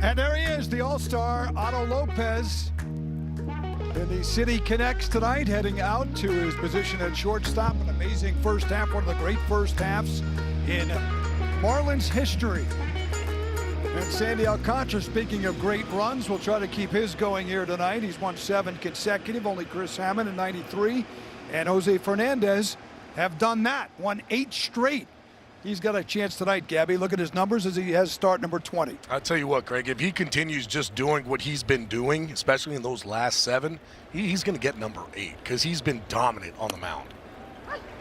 And there he is, the All-Star, Otto Lopez. And the City connects tonight, heading out to his position at shortstop. An amazing first half, one of the great first halves in Marlins history. And Sandy Alcantara, speaking of great runs, will try to keep his going here tonight. He's won 7 consecutive, only Chris Hammond in '93 and Jose Fernandez have done that, won 8 straight. He's got a chance tonight, Gabby. Look at his numbers as he has start number 20. I'll tell you what, Greg, if he continues just doing what he's been doing, especially in those last 7, he's going to get number 8 because he's been dominant on the mound.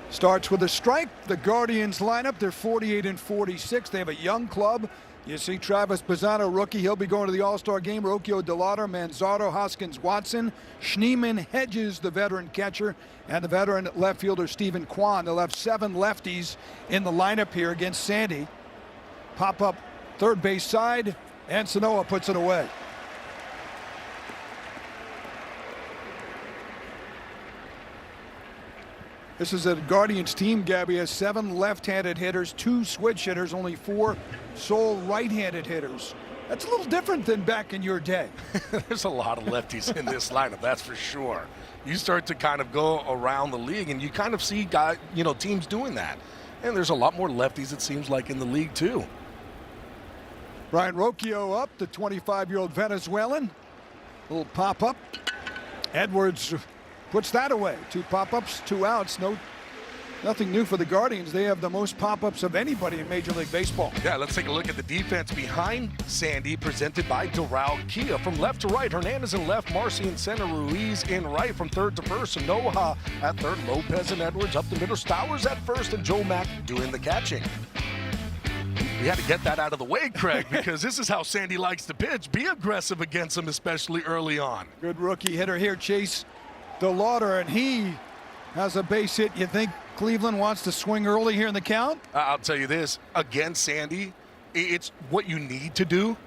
Starts with a strike. The Guardians lineup, they're 48 and 46. They have a young club. You see Travis Bazzano, rookie. He'll be going to the All-Star game. Rocchio DeLauder, Manzardo, Hoskins, Watson, Schneemann, Hedges, the veteran catcher, and the veteran left fielder Stephen Kwan. They'll have 7 lefties in the lineup here against Sandy. Pop up third base side, and Sanoa puts it away. This is a Guardians team, Gabby, has 7 left-handed hitters, 2 switch hitters, only 4 sole right-handed hitters. That's a little different than back in your day. There's a lot of lefties in this lineup, that's for sure. You start to kind of go around the league, and you kind of see teams doing that. And there's a lot more lefties, it seems like, in the league, too. Brian Rocchio up, the 25-year-old Venezuelan. Little pop-up. Edwards puts that away. 2 pop-ups, 2 outs. Nothing new for the Guardians. They have the most pop-ups of anybody in Major League Baseball. Yeah, let's take a look at the defense behind Sandy, presented by Doral Kia. From left to right, Hernandez in left, Marcy in center, Ruiz in right. From third to first, Sanoja at third, Lopez and Edwards up the middle, Stowers at first, and Joe Mack doing the catching. We had to get that out of the way, Craig, because this is how Sandy likes to pitch. Be aggressive against him, especially early on. Good rookie hitter here, Chase DeLauder, and he has a base hit. You think Cleveland wants to swing early here in the count? I'll tell you this, against Sandy, it's what you need to do,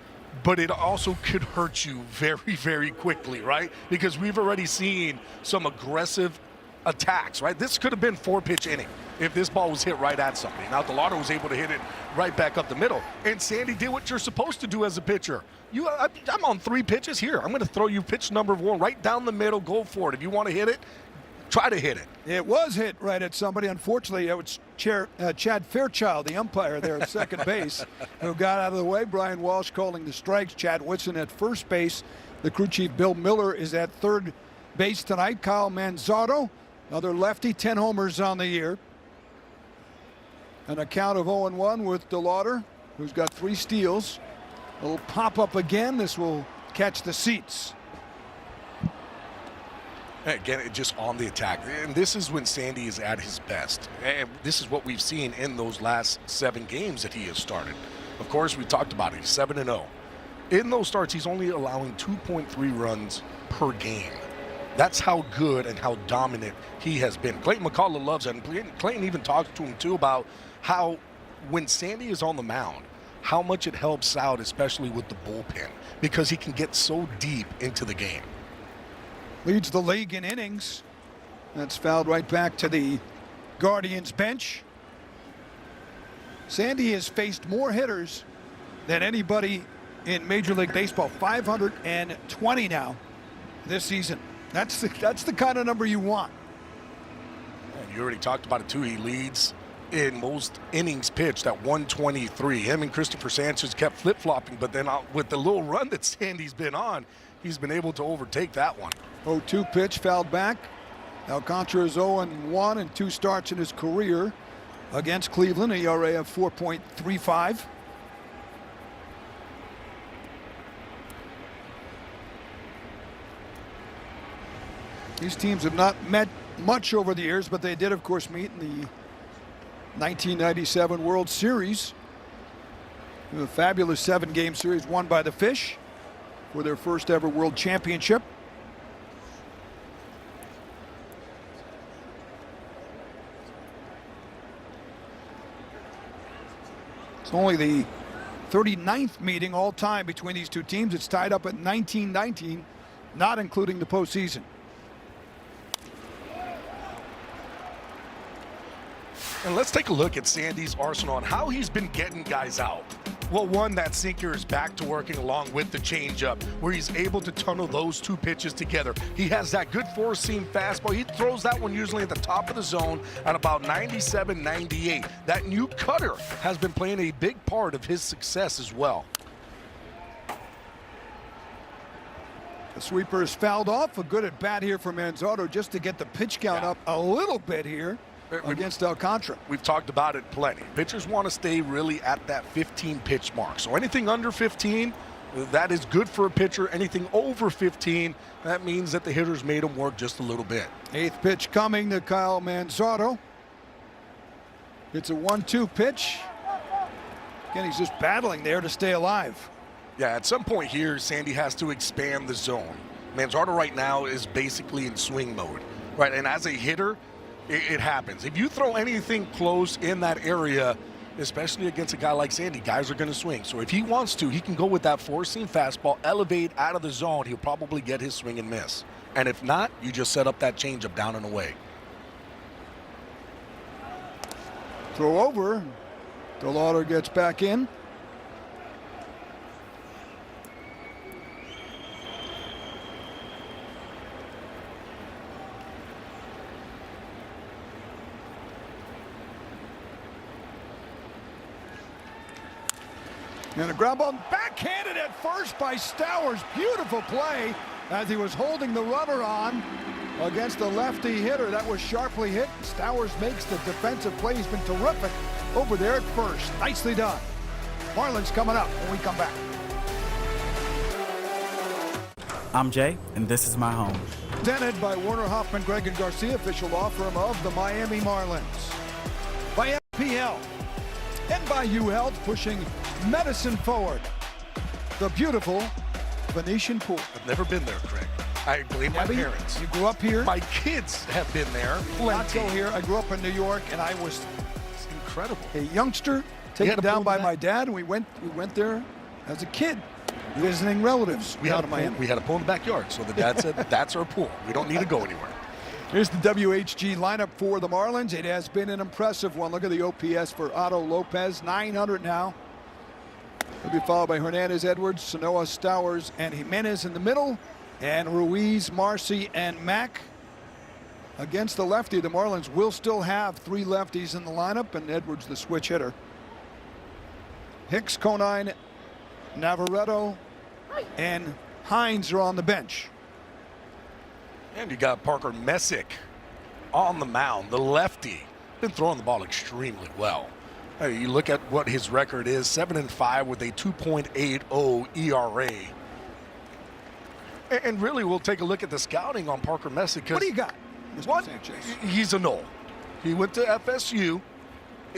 but it also could hurt you very, very quickly, right? Because we've already seen some aggressive attacks, right? This could have been 4-pitch inning if this ball was hit right at somebody. Now, DeLauder was able to hit it right back up the middle, and Sandy did what you're supposed to do as a pitcher. I'm on 3 pitches here. I'm going to throw you pitch number 1 right down the middle. Go for it. If you want to hit it, try to hit it. It was hit right at somebody. Unfortunately, it was Chad Fairchild, the umpire there at second base, who got out of the way. Brian Walsh calling the strikes. Chad Whitson at first base. The crew chief, Bill Miller, is at third base tonight. Kyle Manzardo, another lefty, 10 homers on the year. An account of 0-1 with DeLauder, who's got 3 steals. A little pop-up again. This will catch the seats. Again, just on the attack. And this is when Sandy is at his best. And this is what we've seen in those last 7 games that he has started. Of course, we talked about it. He's 7-0. In those starts, he's only allowing 2.3 runs per game. That's how good and how dominant he has been. Clayton McCullough loves it. And Clayton even talked to him, too, about how when Sandy is on the mound, how much it helps out, especially with the bullpen, because he can get so deep into the game. Leads the league in innings. That's fouled right back to the Guardians bench. Sandy has faced more hitters than anybody in Major League Baseball. 520 now this season. That's the kind of number you want. And you already talked about it too. He leads in most innings pitched at 123. Him and Christopher Sanchez kept flip-flopping, but then with the little run that Sandy's been on, he's been able to overtake that one. 0-2 pitch fouled back. Alcantara is 0-1 in 2 starts in his career against Cleveland. An ERA of 4.35. These teams have not met much over the years, but they did, of course, meet in the 1997 World Series. A fabulous 7-game series won by the Fish for their first ever World Championship. It's only the 39th meeting all time between these 2 teams. It's tied up at 19-19, not including the postseason. And let's take a look at Sandy's arsenal and how he's been getting guys out. Well, one, that sinker is back to working along with the changeup, where he's able to tunnel those two pitches together. He has that good four-seam fastball. He throws that one usually at the top of the zone at about 97, 98. That new cutter has been playing a big part of his success as well. The sweeper is fouled off. A good at bat here for Manzardo just to get the pitch count up a little bit here against Alcantara. We've talked about it plenty. Pitchers want to stay really at that 15 pitch mark. So anything under 15, that is good for a pitcher. Anything over 15, that means that the hitters made him work just a little bit. 8th pitch coming to Kyle Manzardo. It's a 1-2 pitch. Again, he's just battling there to stay alive. Yeah, at some point here, Sandy has to expand the zone. Manzardo right now is basically in swing mode, right? And as a hitter, it happens. If you throw anything close in that area, especially against a guy like Sandy, guys are going to swing. So if he wants to, he can go with that four-seam fastball, elevate out of the zone. He'll probably get his swing and miss. And if not, you just set up that changeup down and away. Throw over. DeLauder gets back in. And a ground ball backhanded at first by Stowers. Beautiful play as he was holding the runner on against the lefty hitter. That was sharply hit. Stowers makes the defensive play. He's been terrific over there at first. Nicely done. Marlins coming up when we come back. I'm Jay, and this is my home. Presented by Warner Hoffman, Gregg and Garcia, official law firm of the Miami Marlins. By MPL and by UHealth, pushing medicine forward. The beautiful Venetian pool. I've never been there, Craig. I blame my parents. You grew up here? My kids have been there. Not go here. I grew up in New York, and I was It's incredible. a youngster taken down by my dad, and we went there as a kid, visiting relatives out of Miami. We had a pool in the backyard, so the dad said, that's our pool. We don't need to go anywhere. Here's the WHG lineup for the Marlins. It has been an impressive one. Look at the OPS for Otto Lopez, 900 now. He'll be followed by Hernandez, Edwards, Sanoa, Stowers, and Jimenez in the middle, and Ruiz, Marcy, and Mack. Against the lefty, the Marlins will still have 3 lefties in the lineup, and Edwards the switch hitter. Hicks, Conine, Navarreto, and Hines are on the bench. And you got Parker Messick on the mound, the lefty. Been throwing the ball extremely well. You look at what his record is, 7-5 with a 2.80 ERA. And really, we'll take a look at the scouting on Parker Messick. What do you got, Mr. Sanchez? He's a Knoll. He went to FSU.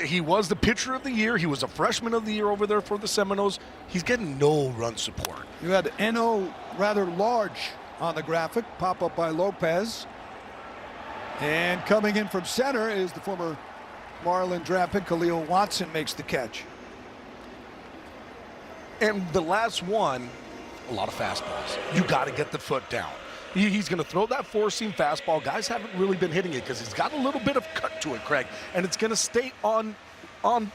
He was the pitcher of the year. He was a freshman of the year over there for the Seminoles. He's getting no run support. You had NO rather large on the graphic, pop up by Lopez. And coming in from center is the former Marlin draft pick, Khalil Watson, makes the catch. And the last one, a lot of fastballs. You got to get the foot down. He's going to throw that four-seam fastball. Guys haven't really been hitting it because he's got a little bit of cut to it, Craig, and it's going to stay on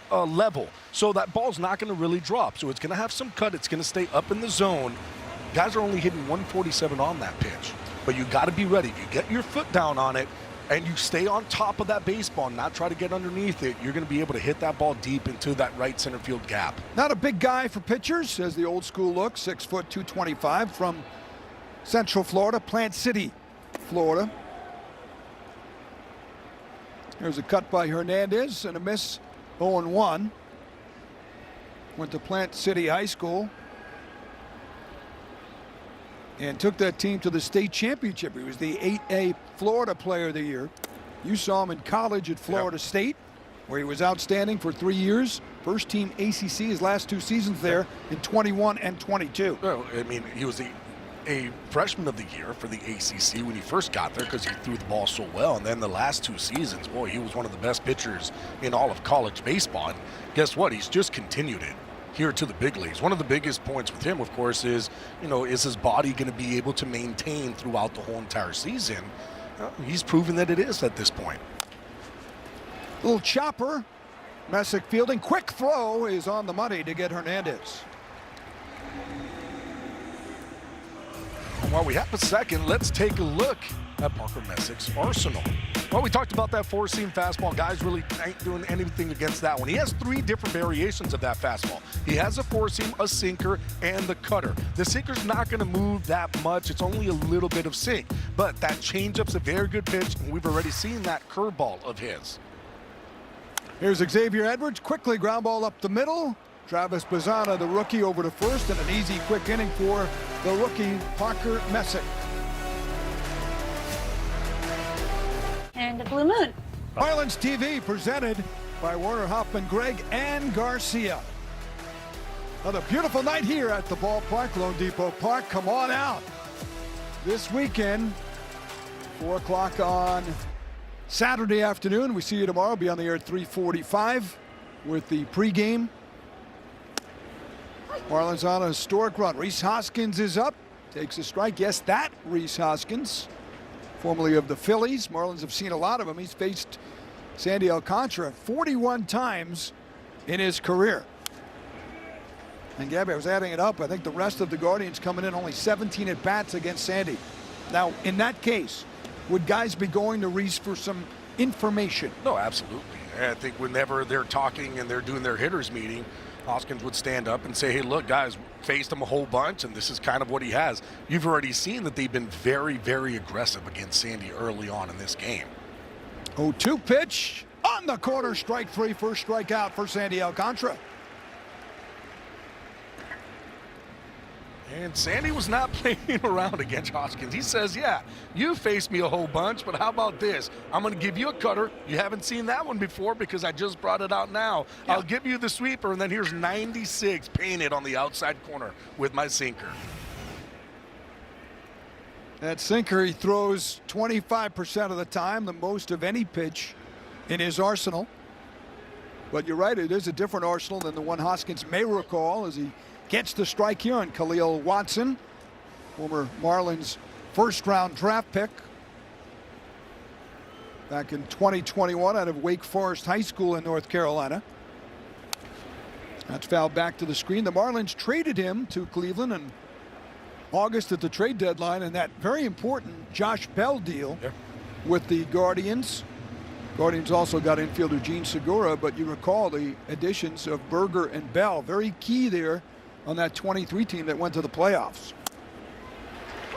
level. So that ball's not going to really drop. So it's going to have some cut. It's going to stay up in the zone. Guys are only hitting 147 on that pitch. But you got to be ready. You get your foot down on it, and you stay on top of that baseball and not try to get underneath it, you're going to be able to hit that ball deep into that right center field gap. Not a big guy for pitchers, as the old school look, 6 foot 225 from Central Florida, Plant City, Florida. There's a cut by Hernandez and a miss, 0-1. Went to Plant City High School and took that team to the state championship. He was the 8A Florida Player of the Year. You saw him in college at Florida State, where he was outstanding for 3 years. First team ACC his last 2 seasons there in 21 and 22. Well, I mean, he was a freshman of the year for the ACC when he first got there because he threw the ball so well. And then the last 2 seasons, boy, he was one of the best pitchers in all of college baseball. And guess what? He's just continued it here to the big leagues. One of the biggest points with him, of course, is, is his body going to be able to maintain throughout the whole entire season? He's proven that it is at this point. Little chopper Messick fielding. Quick throw is on the money to get Hernandez. While we have a second, let's take a look at Parker Messick's arsenal. Well, we talked about that four-seam fastball. Guys really ain't doing anything against that one. He has three different variations of that fastball. He has a four-seam, a sinker, and the cutter. The sinker's not going to move that much. It's only a little bit of sink. But that changeup's a very good pitch, and we've already seen that curveball of his. Here's Xavier Edwards. Quickly ground ball up the middle. Travis Bazzana, the rookie, over to first, and an easy, quick inning for the rookie, Parker Messick. And the Blue Moon. Marlins TV presented by Warner Hoffman, Gregg, and Garcia. Another beautiful night here at the ballpark, Lone Depot Park. Come on out. This weekend, 4 o'clock on Saturday afternoon. We see you tomorrow. Be on the air at 3:45 with the pregame. Marlins on a historic run. Rhys Hoskins is up. Takes a strike. Yes, that Rhys Hoskins, formerly of the Phillies. Marlins have seen a lot of him. He's faced Sandy Alcantara 41 times in his career. And Gabby, I was adding it up. I think the rest of the Guardians coming in only 17 at bats against Sandy. Now, in that case, would guys be going to Rhys for some information? No, absolutely. I think whenever they're talking and they're doing their hitters meeting, Hoskins would stand up and say, hey, look, guys, faced him a whole bunch, and this is kind of what he has. You've already seen that they've been very, very aggressive against Sandy early on in this game. 0-2 pitch on the corner, strike three, first strikeout for Sandy Alcantara. And Sandy was not playing around against Hoskins. He says, yeah, you faced me a whole bunch, but how about this? I'm going to give you a cutter. You haven't seen that one before because I just brought it out now. Yeah. I'll give you the sweeper, and then here's 96 painted on the outside corner with my sinker. That sinker he throws 25% of the time, the most of any pitch in his arsenal. But you're right, it is a different arsenal than the one Hoskins may recall as he gets the strike here on Khalil Watson, former Marlins first-round draft pick back in 2021 out of Wake Forest High School in North Carolina. That's fouled back to the screen. The Marlins traded him to Cleveland in August at the trade deadline, and that very important Josh Bell deal with the Guardians. Guardians also got infielder Gene Segura, but you recall the additions of Berger and Bell, very key there on that 23 team that went to the playoffs.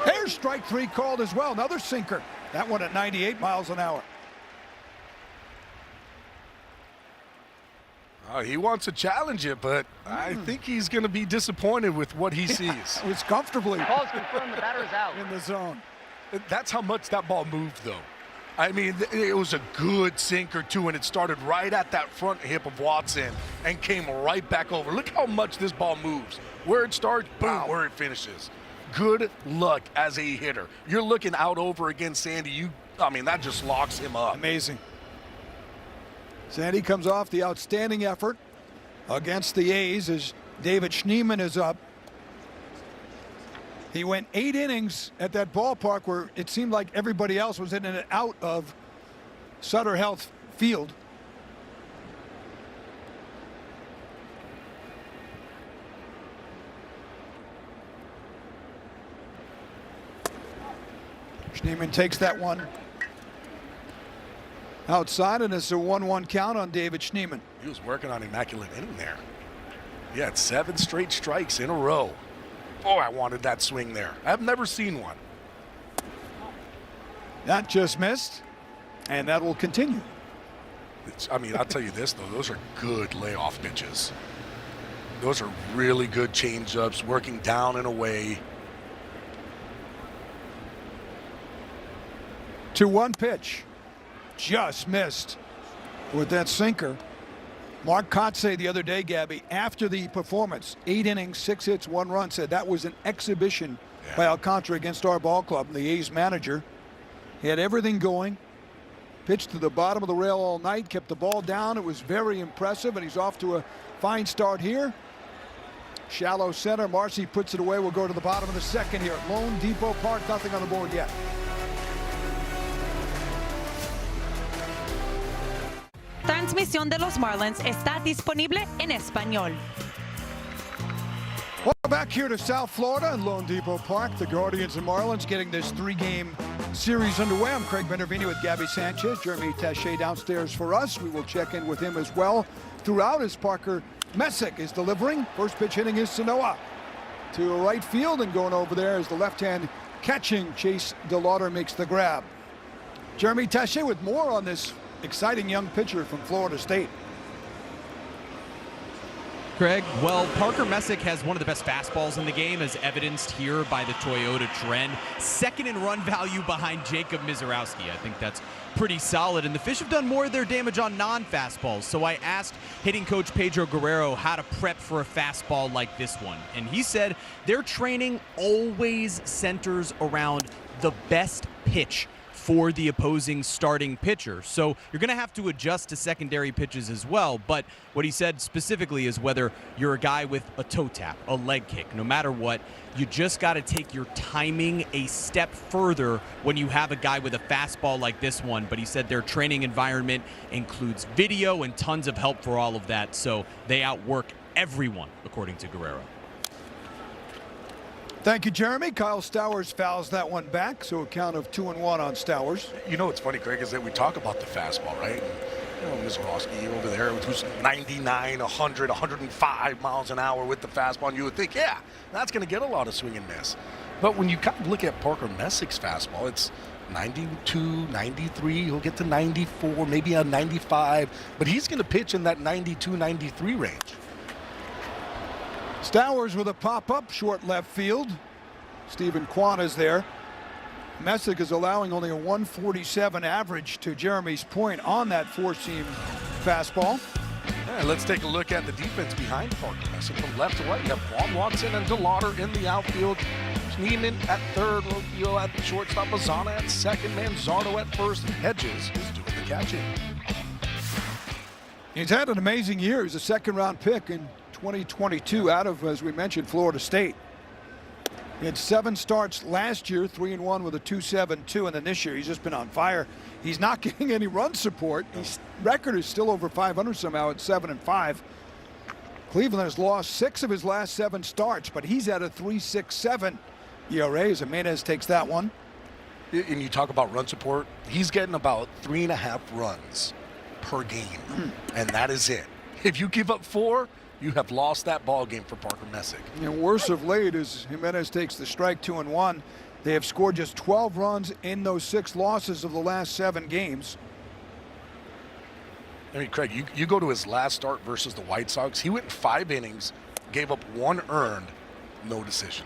There's strike three called as well. Another sinker. That one at 98 miles an hour. He wants to challenge it, but I think he's going to be disappointed with what he sees. It's comfortably Ball's confirmed, the batter is out. in the zone. That's how much that ball moved, though. I mean, it was a good sinker, too, and it started right at that front hip of Watson and came right back over. Look how much this ball moves. Where it starts, boom, where it finishes. Good luck as a hitter. You're looking out over against Sandy. I mean, that just locks him up. Amazing. Sandy comes off the outstanding effort against the A's as David Schneemann is up. He went 8 innings at that ballpark where it seemed like everybody else was in and out of Sutter Health Field. Schneemann takes that one outside, and it's a 1-1 count on David Schneemann. He was working on immaculate inning there. He had 7 straight strikes in a row. Oh, I wanted that swing there. I've never seen one. That just missed, and that will continue. I mean, I'll tell you this, though. Those are good layoff pitches. Those are really good change-ups, working down and away. 2-1 pitch. Just missed with that sinker. Mark Kotze the other day, Gabby, after the performance, 8 innings, 6 hits, 1 run, said that was an exhibition by Alcantara against our ball club. And the A's manager, he had everything going, pitched to the bottom of the rail all night, kept the ball down. It was very impressive, and he's off to a fine start here. Shallow center. Marcy puts it away. We'll go to the bottom of the second here at Lone Depot Park. Nothing on the board yet. Turn transmisión de los Marlins está disponible en español. Well, back here to South Florida in Lone Depot Park, the Guardians and Marlins getting this three-game series underway. I'm Craig Benervini with Gabby Sanchez. Jeremy Taché downstairs for us. We will check in with him as well throughout as Parker Messick is delivering. First pitch hitting is Sanoa to right field, and going over there is the left-hand catching Chase DeLauder makes the grab. Jeremy Taché with more on this exciting young pitcher from Florida State. Craig, well, Parker Messick has one of the best fastballs in the game, as evidenced here by the Toyota trend. Second in run value behind Jacob Mizorowski. I think that's pretty solid, and the Fish have done more of their damage on non-fastballs. So I asked hitting coach Pedro Guerrero how to prep for a fastball like this one, and he said their training always centers around the best pitch for the opposing starting pitcher. So you're going to have to adjust to secondary pitches as well. But what he said specifically is whether you're a guy with a toe tap, a leg kick, no matter what, you just got to take your timing a step further when you have a guy with a fastball like this one. But he said their training environment includes video and tons of help for all of that. So they outwork everyone, according to Guerrero. Thank you, Jeremy. Kyle Stowers fouls that one back, so a count of 2-1 on Stowers. You know what's funny, Craig, is that we talk about the fastball, right? You know, Mizorowski over there, who's 99, 100, 105 miles an hour with the fastball, and you would think, yeah, that's going to get a lot of swing and miss. But when you kind of look at Parker Messick's fastball, it's 92, 93, he'll get to 94, maybe a 95, but he's going to pitch in that 92, 93 range. Stowers with a pop-up, short left field. Stephen Kwan is there. Messick is allowing only a 147 average, to Jeremy's point, on that four-seam fastball. Yeah, let's take a look at the defense behind Parker Messick. From left to right, you have Juan Watson and DeLauder in the outfield. Schneeman at third, Rocchio at the shortstop, Azana at second, Manzardo at first, and Hedges is doing the catching. He's had an amazing year. He's a second-round pick in 2022 out of, as we mentioned, Florida State. He had 7 starts last year, 3-1 with a 2.72, and then this year he's just been on fire. He's not getting any run support. His record is still over 500 somehow at 7-5. Cleveland has lost 6 of his last 7 starts, but he's at a 3.67 ERA as Jimenez takes that one. And you talk about run support, he's getting about 3.5 runs per game, and that is it. If you give up 4, you have lost that ball game for Parker Messick. And worse of late as Jimenez takes the strike, 2-1. They have scored just 12 runs in those 6 losses of the last 7 games. I mean, Craig, you go to his last start versus the White Sox. He went 5 innings, gave up 1 earned, no decision.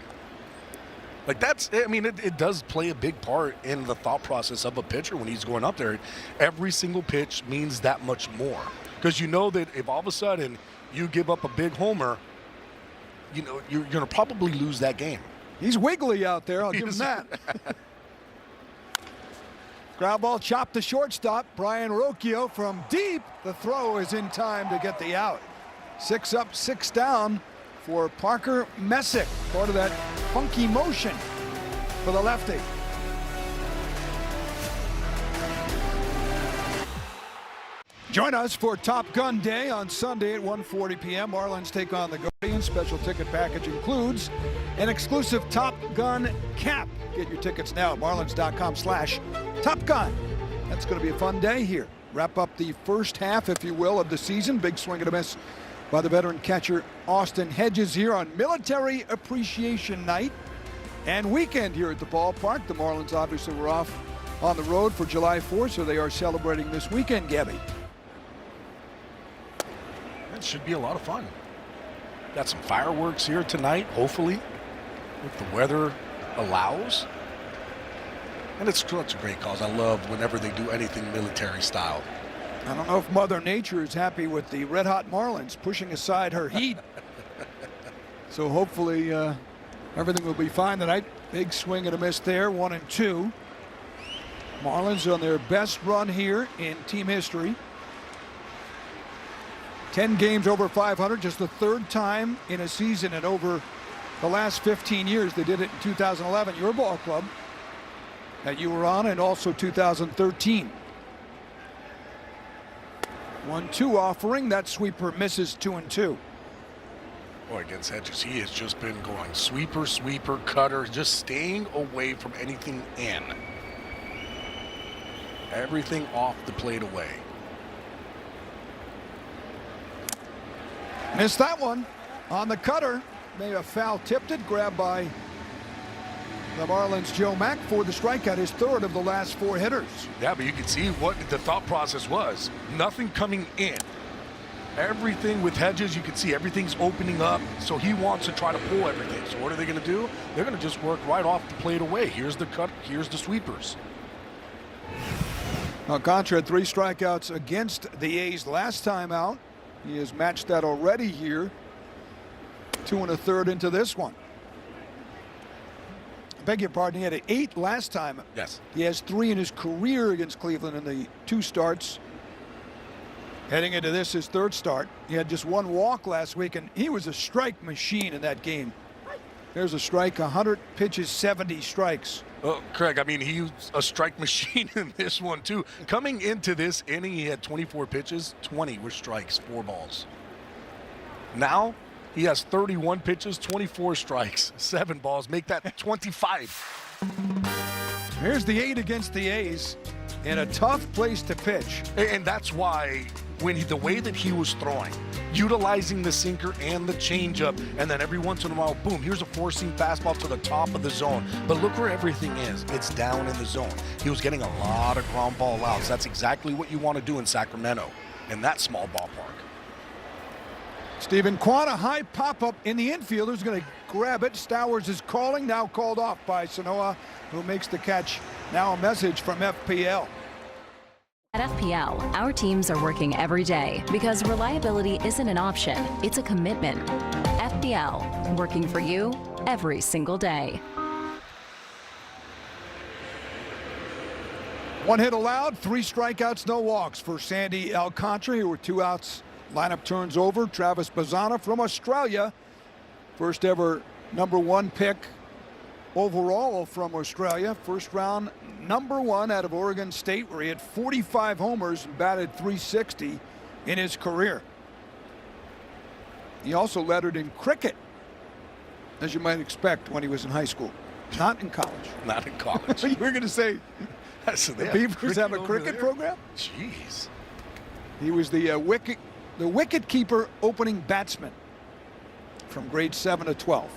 Like that's, I mean, it does play a big part in the thought process of a pitcher when he's going up there. Every single pitch means that much more. Because you know that if all of a sudden you give up a big homer, you know, you're going to probably lose that game. He's wiggly out there, I'll give him that. Ground ball chopped to shortstop. Brian Rocchio from deep. The throw is in time to get the out. 6 up, 6 down for Parker Messick. Part of that funky motion for the lefty. Join us for Top Gun Day on Sunday at 1:40 p.m. Marlins take on the Guardians. Special ticket package includes an exclusive Top Gun cap. Get your tickets now at marlins.com/Top Gun. That's going to be a fun day here. Wrap up the first half, if you will, of the season. Big swing and a miss by the veteran catcher Austin Hedges here on Military Appreciation Night and weekend here at the ballpark. The Marlins obviously were off on the road for July 4th, so they are celebrating this weekend, Gabby. It should be a lot of fun. Got some fireworks here tonight, hopefully, if the weather allows. And it's such a great cause. I love whenever they do anything military style. I don't know if Mother Nature is happy with the red hot Marlins pushing aside her heat. So hopefully everything will be fine tonight. Big swing and a miss there, 1-2. Marlins on their best run here in team history. 10 games over 500, just the 3rd time in a season in over the last 15 years. They did it in 2011, your ball club that you were on, and also 2013. 1-2 offering. That sweeper misses 2-2. Boy, against Hedges, he has just been going sweeper, sweeper, cutter, just staying away from anything in. Everything off the plate away. Missed that one on the cutter. May have foul tipped it. Grabbed by the Marlins' Joe Mack for the strikeout, his third of the last 4 hitters. Yeah, but you can see what the thought process was. Nothing coming in. Everything with Hedges, you can see everything's opening up, so he wants to try to pull everything. So what are they going to do? They're going to just work right off the plate away. Here's the cut, here's the sweepers. Alcantara had 3 strikeouts against the A's last time out. He has matched that already here. 2 1/3 into this one. I beg your pardon, he had 8 last time. Yes. He has 3 in his career against Cleveland in the 2 starts. Heading into this, his 3rd start. He had just 1 walk last week, and he was a strike machine in that game. There's a strike, 100 pitches, 70 strikes. Oh, Craig, I mean, he was a strike machine in this one, too. Coming into this inning, he had 24 pitches, 20 were strikes, 4 balls. Now, he has 31 pitches, 24 strikes, 7 balls. Make that 25. Here's the 8 against the A's in a tough place to pitch. And that's why the way that he was throwing, utilizing the sinker and the changeup, and then every once in a while, boom, here's a 4-seam fastball to the top of the zone. But look where everything is. It's down in the zone. He was getting a lot of ground ball outs. That's exactly what you want to do in Sacramento, in that small ballpark. Stephen Kwan, a high pop-up in the infield. Who's going to grab it? Stowers is calling, now called off by Sanoa, who makes the catch. Now a message from FPL. At FPL, our teams are working every day because reliability isn't an option, it's a commitment. FPL, working for you every single day. 1 hit allowed, 3 strikeouts, no walks for Sandy Alcantara, who were 2 outs. Lineup turns over. Travis Bazzana from Australia, first ever #1 pick overall from Australia. First round #1 out of Oregon State, where he had 45 homers and batted .360 in his career. He also lettered in cricket, as you might expect when he was in high school. Not in college. Not in college. You were going to say the Beavers have a cricket program? Jeez. He was the wicket keeper opening batsman from grade 7 to 12.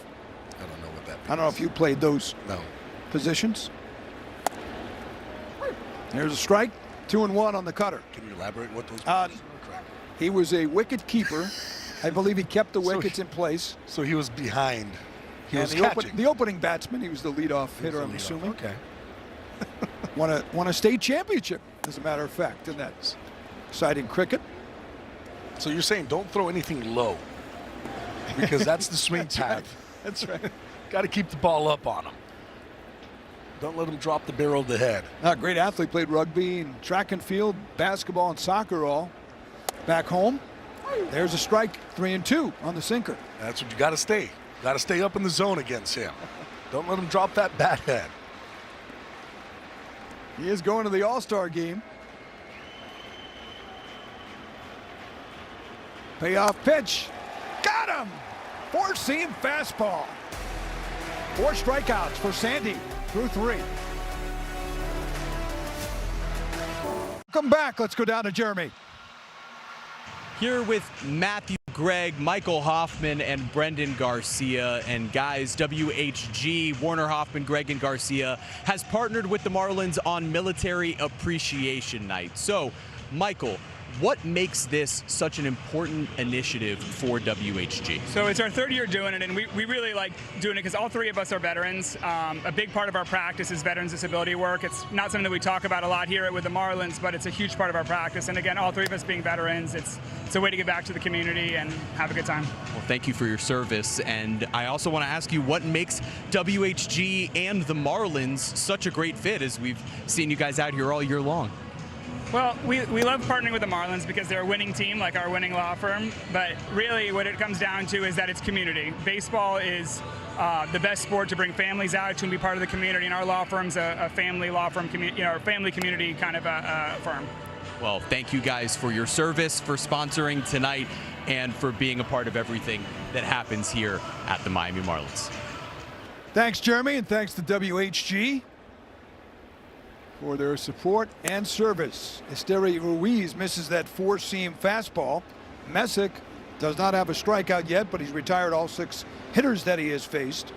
I don't know what that means. I don't know if you played those No. positions. There's a strike, 2-1 on the cutter. Can you elaborate what those positions were, Craig? He was a wicket keeper. I believe he kept the wickets in place. So he was behind. He And was catching. the opening batsman, he was the leadoff hitter, I'm assuming. Okay. Won a state championship, as a matter of fact, in that exciting cricket. So you're saying don't throw anything low, because that's the swing path. That's right. Got to keep the ball up on him. Don't let him drop the barrel of the head. Great athlete, played rugby and track and field, basketball and soccer all. Back home, there's a strike, 3-2 on the sinker. That's what you got to stay. Got to stay up in the zone against him. Don't let him drop that bat head. He is going to the All-Star game. Payoff pitch. Got him! 4-seam fastball. 4 strikeouts for Sandy through 3. Come back. Let's go down to Jeremy. Here with Matthew, Greg, Michael Hoffman, and Brendan Garcia. And guys, WHG, Warner Hoffman, Greg, and Garcia has partnered with the Marlins on Military Appreciation Night. So, Michael, what makes this such an important initiative for WHG? So it's our 3rd year doing it, and we really like doing it because all 3 of us are veterans. A big part of our practice is veterans disability work. It's not something that we talk about a lot here with the Marlins, but it's a huge part of our practice. And again, all 3 of us being veterans, it's a way to give back to the community and have a good time. Well, thank you for your service. And I also want to ask you, what makes WHG and the Marlins such a great fit, as we've seen you guys out here all year long? Well, we love partnering with the Marlins because they're a winning team, like our winning law firm. But really what it comes down to is that it's community. Baseball is the best sport to bring families out to and be part of the community. And our law firm's a family law firm, family community kind of a firm. Well, thank you guys for your service, for sponsoring tonight, and for being a part of everything that happens here at the Miami Marlins. Thanks, Jeremy, and thanks to WHG for their support and service. Esteri Ruiz misses that four-seam fastball. Messick does not have a strikeout yet, but he's retired all 6 hitters that he has faced.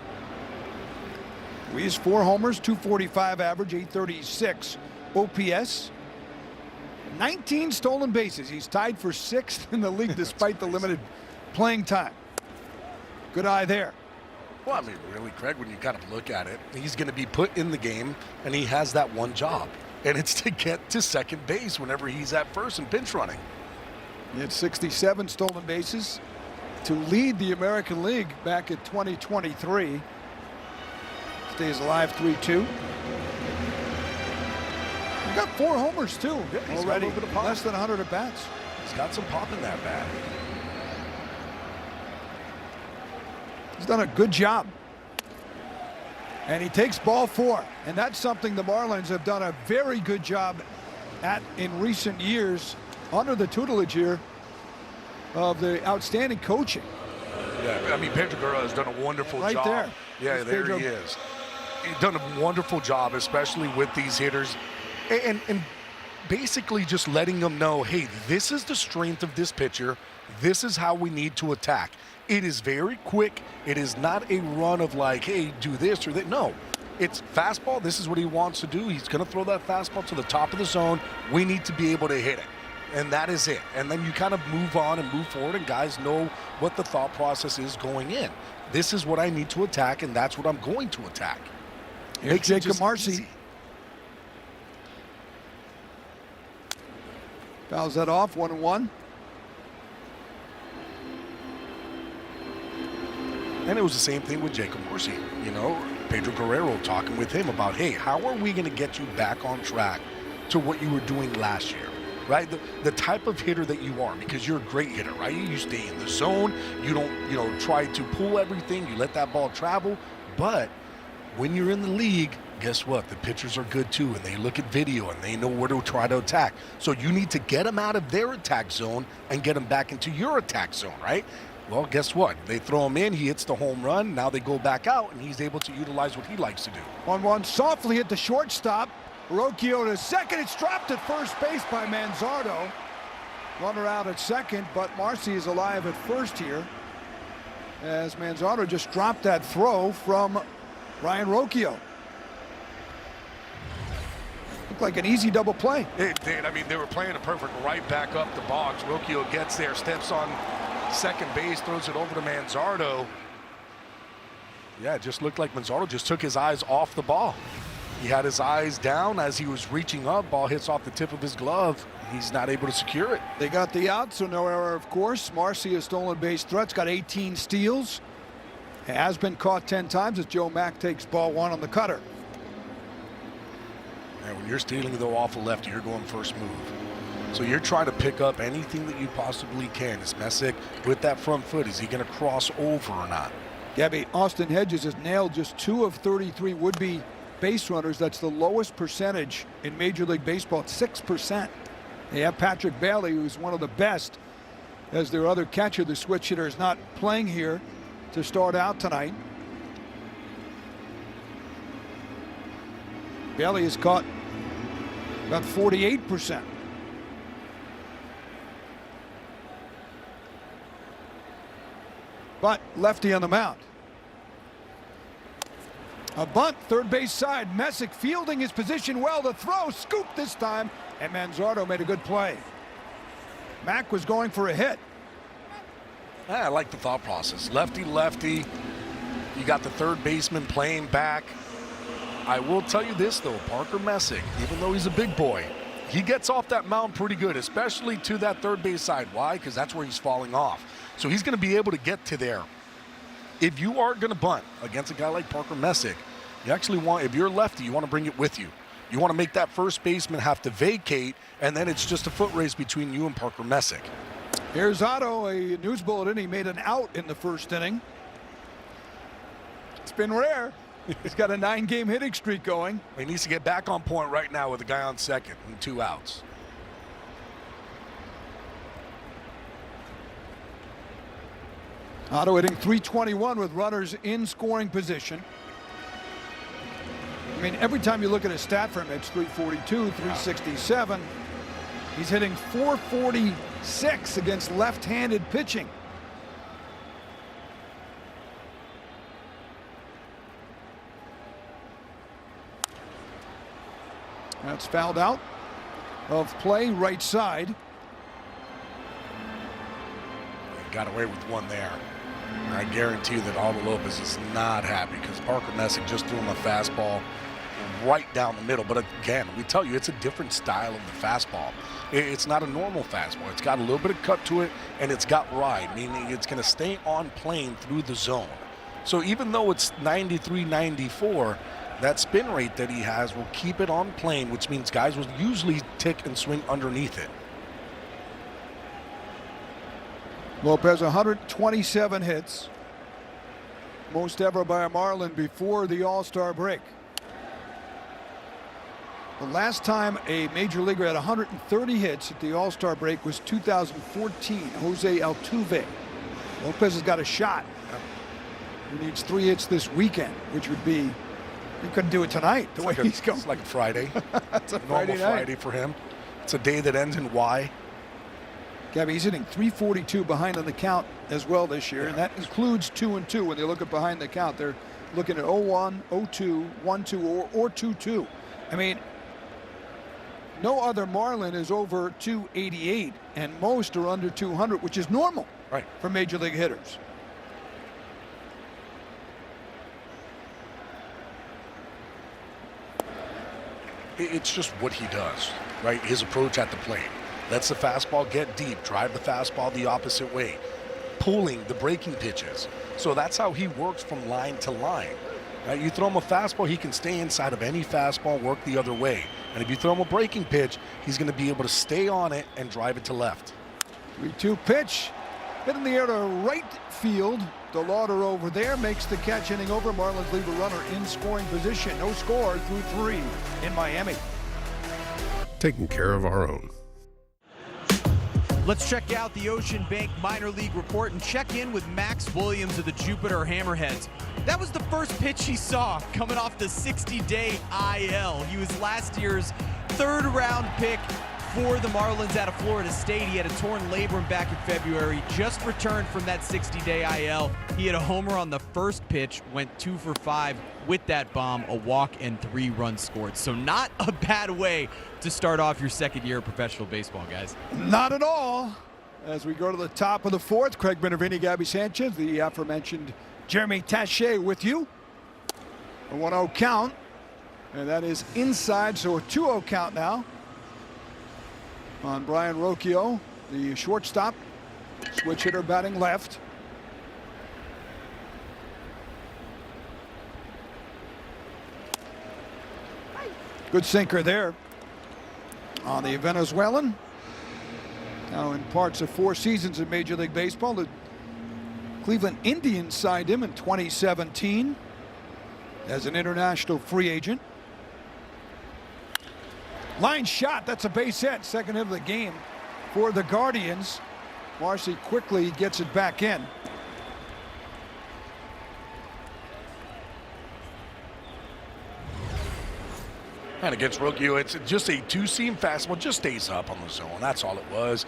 Ruiz 4 homers, 245 average, 836 OPS. 19 stolen bases. He's tied for 6th in the league despite the limited playing time. Good eye there. Well, I mean, really, Craig, when you kind of look at it, he's going to be put in the game, and he has that one job, and it's to get to second base whenever he's at first and pinch running. He had 67 stolen bases to lead the American League back in 2023. Stays alive 3-2. He got 4 homers, too, Yeah, already. Less than 100 at-bats. He's got some pop in that bat. He's done a good job. And he takes ball 4. And that's something the Marlins have done a very good job at in recent years under the tutelage here of the outstanding coaching. Yeah, I mean, Pedro Guerrero has done a wonderful job. Right there. Yeah, There's there Pedro. he is. He's done a wonderful job, especially with these hitters. And basically just letting them know, hey, this is the strength of this pitcher. This is how we need to attack. It is very quick. It is not a run of like, hey, do this or that. No, it's fastball. This is what he wants to do. He's going to throw that fastball to the top of the zone. We need to be able to hit it. And that is it. And then you kind of move on and move forward, and guys know what the thought process is going in. This is what I need to attack, and that's what I'm going to attack. Here's Makes it Jacob just Marcy. easy. Fouls that off, 1-1. And it was the same thing with Jacob Marcy. You know, Pedro Guerrero talking with him about, hey, how are we going to get you back on track to what you were doing last year, right? The type of hitter that you are, because you're a great hitter, right? You stay in the zone. You don't, try to pull everything. You let that ball travel. But when you're in the league, guess what? The pitchers are good too, and they look at video, and they know where to try to attack. So you need to get them out of their attack zone and get them back into your attack zone, right? Well, guess what? They throw him in, he hits the home run, now they go back out, and he's able to utilize what he likes to do. 1-1, softly hit the shortstop. Rocchio to second. It's dropped at first base by Manzardo. Runner out at second, but Marcy is alive at first here, as Manzardo just dropped that throw from Ryan Rocchio. Looked like an easy double play. It did. I mean, they were playing a perfect right back up the box. Rocchio gets there, steps on second base, throws it over to Manzardo. Yeah, it just looked like Manzardo just took his eyes off the ball. He had his eyes down as he was reaching up. Ball hits off the tip of his glove. He's not able to secure it. They got the out, so no error, of course. Marcy has stolen base threats, got 18 steals. Has been caught 10 times as Joe Mack takes ball 1 on the cutter. And when you're stealing, though, off a lefty, you're going first move. So you're trying to pick up anything that you possibly can. Is Messick with that front foot? Is he going to cross over or not? Gabby, Austin Hedges has nailed just 2 of 33 would-be base runners. That's the lowest percentage in Major League Baseball, 6%. They have Patrick Bailey, who's one of the best, as their other catcher. The switch hitter is not playing here to start out tonight. Bailey has caught about 48%. But lefty on the mound. A bunt, third base side. Messick fielding his position well. The throw, scoop this time, and Manzardo made a good play. Mack was going for a hit. I like the thought process. Lefty. You got the third baseman playing back. I will tell you this, though. Parker Messick, even though he's a big boy, he gets off that mound pretty good, especially to that third base side. Why? Because that's where he's falling off. So he's going to be able to get to there. If you are going to bunt against a guy like Parker Messick, you actually want, if you're a lefty, you want to bring it with you. You want to make that first baseman have to vacate, and then it's just a foot race between you and Parker Messick. Here's Otto, a news bulletin. He made an out in the first inning. It's been rare. He's got a 9-game hitting streak going. He needs to get back on point right now with a guy on second and 2 outs. Otto hitting .321 with runners in scoring position. I mean, every time you look at his stat for him, it's .342, .367. He's hitting .446 against left-handed pitching. That's fouled out of play, right side. He got away with one there. And I guarantee that Aldo Lopez is not happy because Parker Messick just threw him a fastball right down the middle. But again, we tell you, it's a different style of the fastball. It's not a normal fastball. It's got a little bit of cut to it, and it's got ride, meaning it's going to stay on plane through the zone. So even though it's 93, 94, that spin rate that he has will keep it on plane, which means guys will usually tick and swing underneath it. Lopez 127 hits, most ever by a Marlin before the All-Star break. The last time a major leaguer had 130 hits at the All-Star break was 2014, Jose Altuve. Lopez has got a shot. He needs 3 hits this weekend, which would be, he couldn't do it tonight the way he's going. It's like a Friday. It's a Normal Friday night. Friday for him. It's a day that ends in Y. Gabby, he's hitting .342 behind on the count as well this year, and that includes 2-2. When they look at behind the count, they're looking at 0-1, 0-2, 1-2, or 2-2. I mean, no other Marlin is over 288, and most are under 200, which is normal for major league hitters. It's just what he does, right? His approach at the plate. Lets the fastball get deep, drive the fastball the opposite way, pulling the breaking pitches. So that's how he works from line to line. Right? You throw him a fastball, he can stay inside of any fastball, work the other way. And if you throw him a breaking pitch, he's going to be able to stay on it and drive it to left. 3-2 pitch, hit in the air to right field. DeLauder over there makes the catch, inning over. Marlins leave a runner in scoring position. No score through 3 in Miami. Taking care of our own. Let's check out the Ocean Bank minor league report and check in with Max Williams of the Jupiter Hammerheads. That was the first pitch he saw coming off the 60-day IL. He was last year's 3rd-round pick for the Marlins out of Florida State. He had a torn labrum back in February, just returned from that 60-day IL. He had a homer on the first pitch, went 2 for 5 with that bomb, a walk and 3 runs scored. So not a bad way to start off your second year of professional baseball, guys. Not at all. As we go to the top of the 4th, Craig Minervini, Gabby Sanchez, the aforementioned Jeremy Taché with you. A 1-0 count, and that is inside, so a 2-0 count now on Brian Rocchio, the shortstop, switch hitter batting left. Good sinker there on the Venezuelan. Now in parts of 4 seasons in Major League Baseball, the Cleveland Indians signed him in 2017 as an international free agent. Line shot, that's a base hit, second hit of the game for the Guardians. Marcy quickly gets it back in. And against Rocchio, it's just a 2-seam fastball, just stays up on the zone. That's all it was.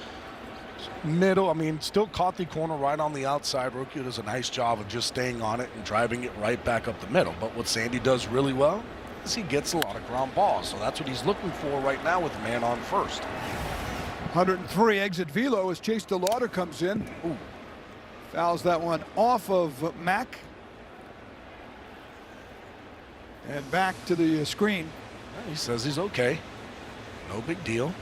Middle, I mean, still caught the corner right on the outside. Rocchio does a nice job of just staying on it and driving it right back up the middle. But what Sandy does really well is he gets a lot of ground balls. So that's what he's looking for right now with the man on first. 103 exit velo as Chase DeLauder comes in. Ooh. Fouls that one off of Mack. And back to the screen. He says he's okay. No big deal.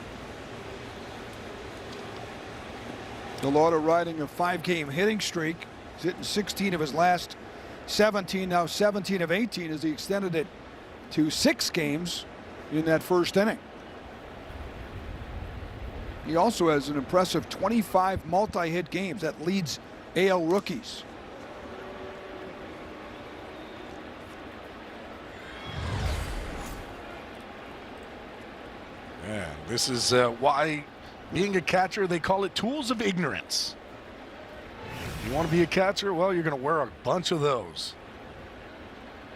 DeLauder riding a 5-game hitting streak. He's hitting 16 of his last 17, now 17 of 18 as he extended it to 6 games in that first inning. He also has an impressive 25 multi-hit games. That leads AL rookies. Yeah, this is why being a catcher, they call it tools of ignorance. You want to be a catcher? Well, you're going to wear a bunch of those.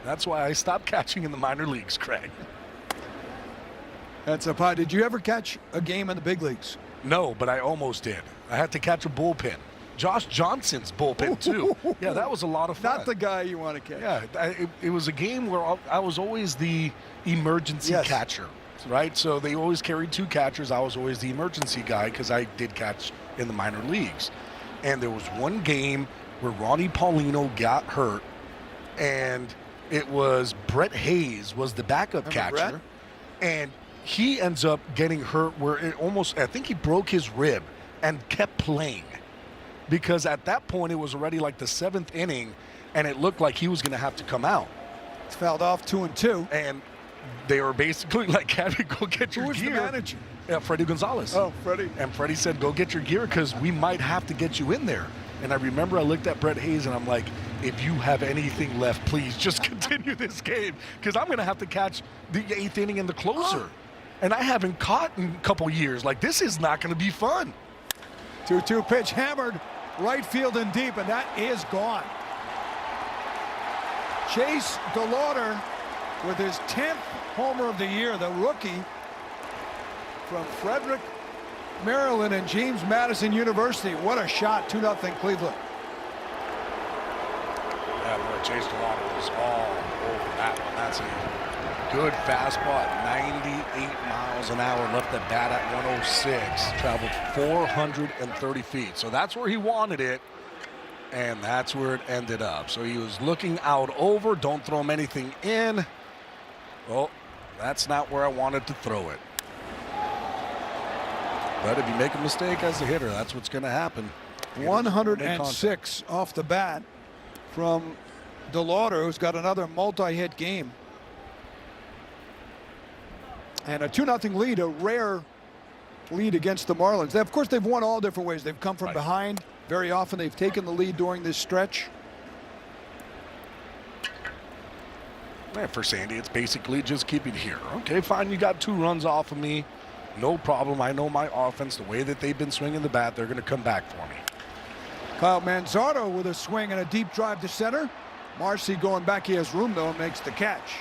That's why I stopped catching in the minor leagues, Craig. That's a pie. Did you ever catch a game in the big leagues? No, but I almost did. I had to catch a bullpen. Josh Johnson's bullpen, too. Yeah, that was a lot of fun. Not the guy you want to catch. Yeah, it was a game where I was always the emergency catcher, right? So they always carried 2 catchers. I was always the emergency guy because I did catch in the minor leagues. And there was one game where Ronnie Paulino got hurt, and it was Brett Hayes was the backup catcher. Brett? And he ends up getting hurt where it almost, I think he broke his rib and kept playing. Because at that point, it was already like the 7th inning, and it looked like he was going to have to come out. It's fouled off 2-2. And they were basically like, have you go get your gear. Who was the manager? Yeah, Freddie Gonzalez. Oh, Freddie. And Freddie said, go get your gear because we might have to get you in there. And I remember I looked at Brett Hayes, and I'm like, if you have anything left, please just continue this game because I'm going to have to catch the 8th inning and the closer. And I haven't caught in a couple years. Like, this is not going to be fun. 2-2 pitch hammered. Right field and deep, and that is gone. Chase DeLauder with his 10th homer of the year, the rookie from Frederick, Maryland, and James Madison University. What a shot, 2-0 Cleveland. Yeah, boy, Chase DeLauder was all over that one. That's a good fastball at 98 miles an hour, left the bat at 106, traveled 430 feet. So that's where he wanted it, and that's where it ended up. So he was looking out over, don't throw him anything in. Well, that's not where I wanted to throw it. But if you make a mistake as a hitter, that's what's going to happen. 106 off the bat from DeLauder, who's got another multi-hit game. And a 2-0 lead, a rare lead against the Marlins. Of course, they've won all different ways. They've come from behind. Very often they've taken the lead during this stretch. Yeah, for Sandy, it's basically just keep it here. Okay, fine, you got 2 runs off of me. No problem. I know my offense, the way that they've been swinging the bat, they're going to come back for me. Kyle Manzardo with a swing and a deep drive to center. Marcy going back. He has room, though, and makes the catch.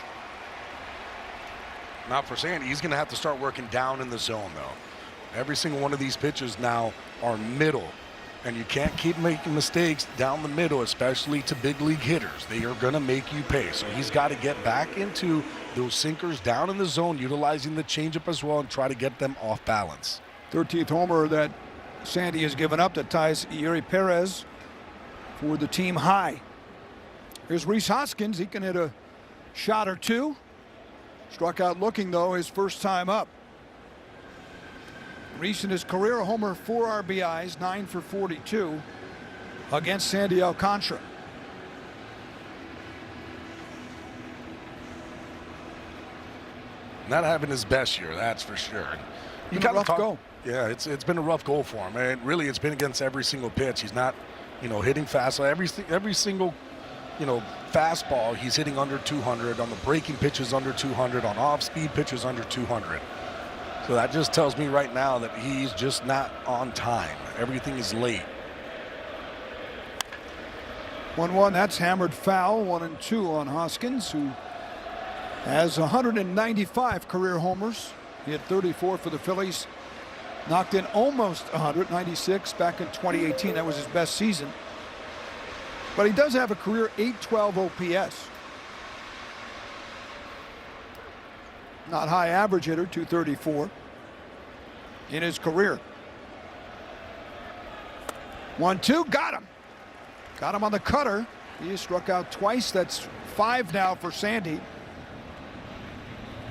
Now for Sandy, he's going to have to start working down in the zone, though. Every single one of these pitches now are middle, and you can't keep making mistakes down the middle, especially to big league hitters. They are going to make you pay. So he's got to get back into those sinkers down in the zone, utilizing the changeup as well, and try to get them off balance. 13th homer that Sandy has given up that ties Yuri Perez for the team high. Here's Rhys Hoskins. He can hit a shot or 2. Struck out looking, though, his first time up. Rhys in his career, a homer, 4 RBIs, 9 for 42 against Sandy Alcantara. Not having his best year, that's for sure. You got a rough go. Yeah, it's been a rough goal for him, and really it's been against every single pitch. He's not, hitting fast. Every single, fastball he's hitting under 200. On the breaking pitches under 200. On off-speed pitches under 200. So that just tells me right now that he's just not on time. Everything is late. 1-1. That's hammered foul. 1-2 on Hoskins, who has 195 career homers. He had 34 for the Phillies. Knocked in almost 196 back in 2018. That was his best season. But he does have a career .812 OPS. Not high average hitter, 234 in his career. 1-2, got him. Got him on the cutter. He has struck out twice. That's 5 now for Sandy.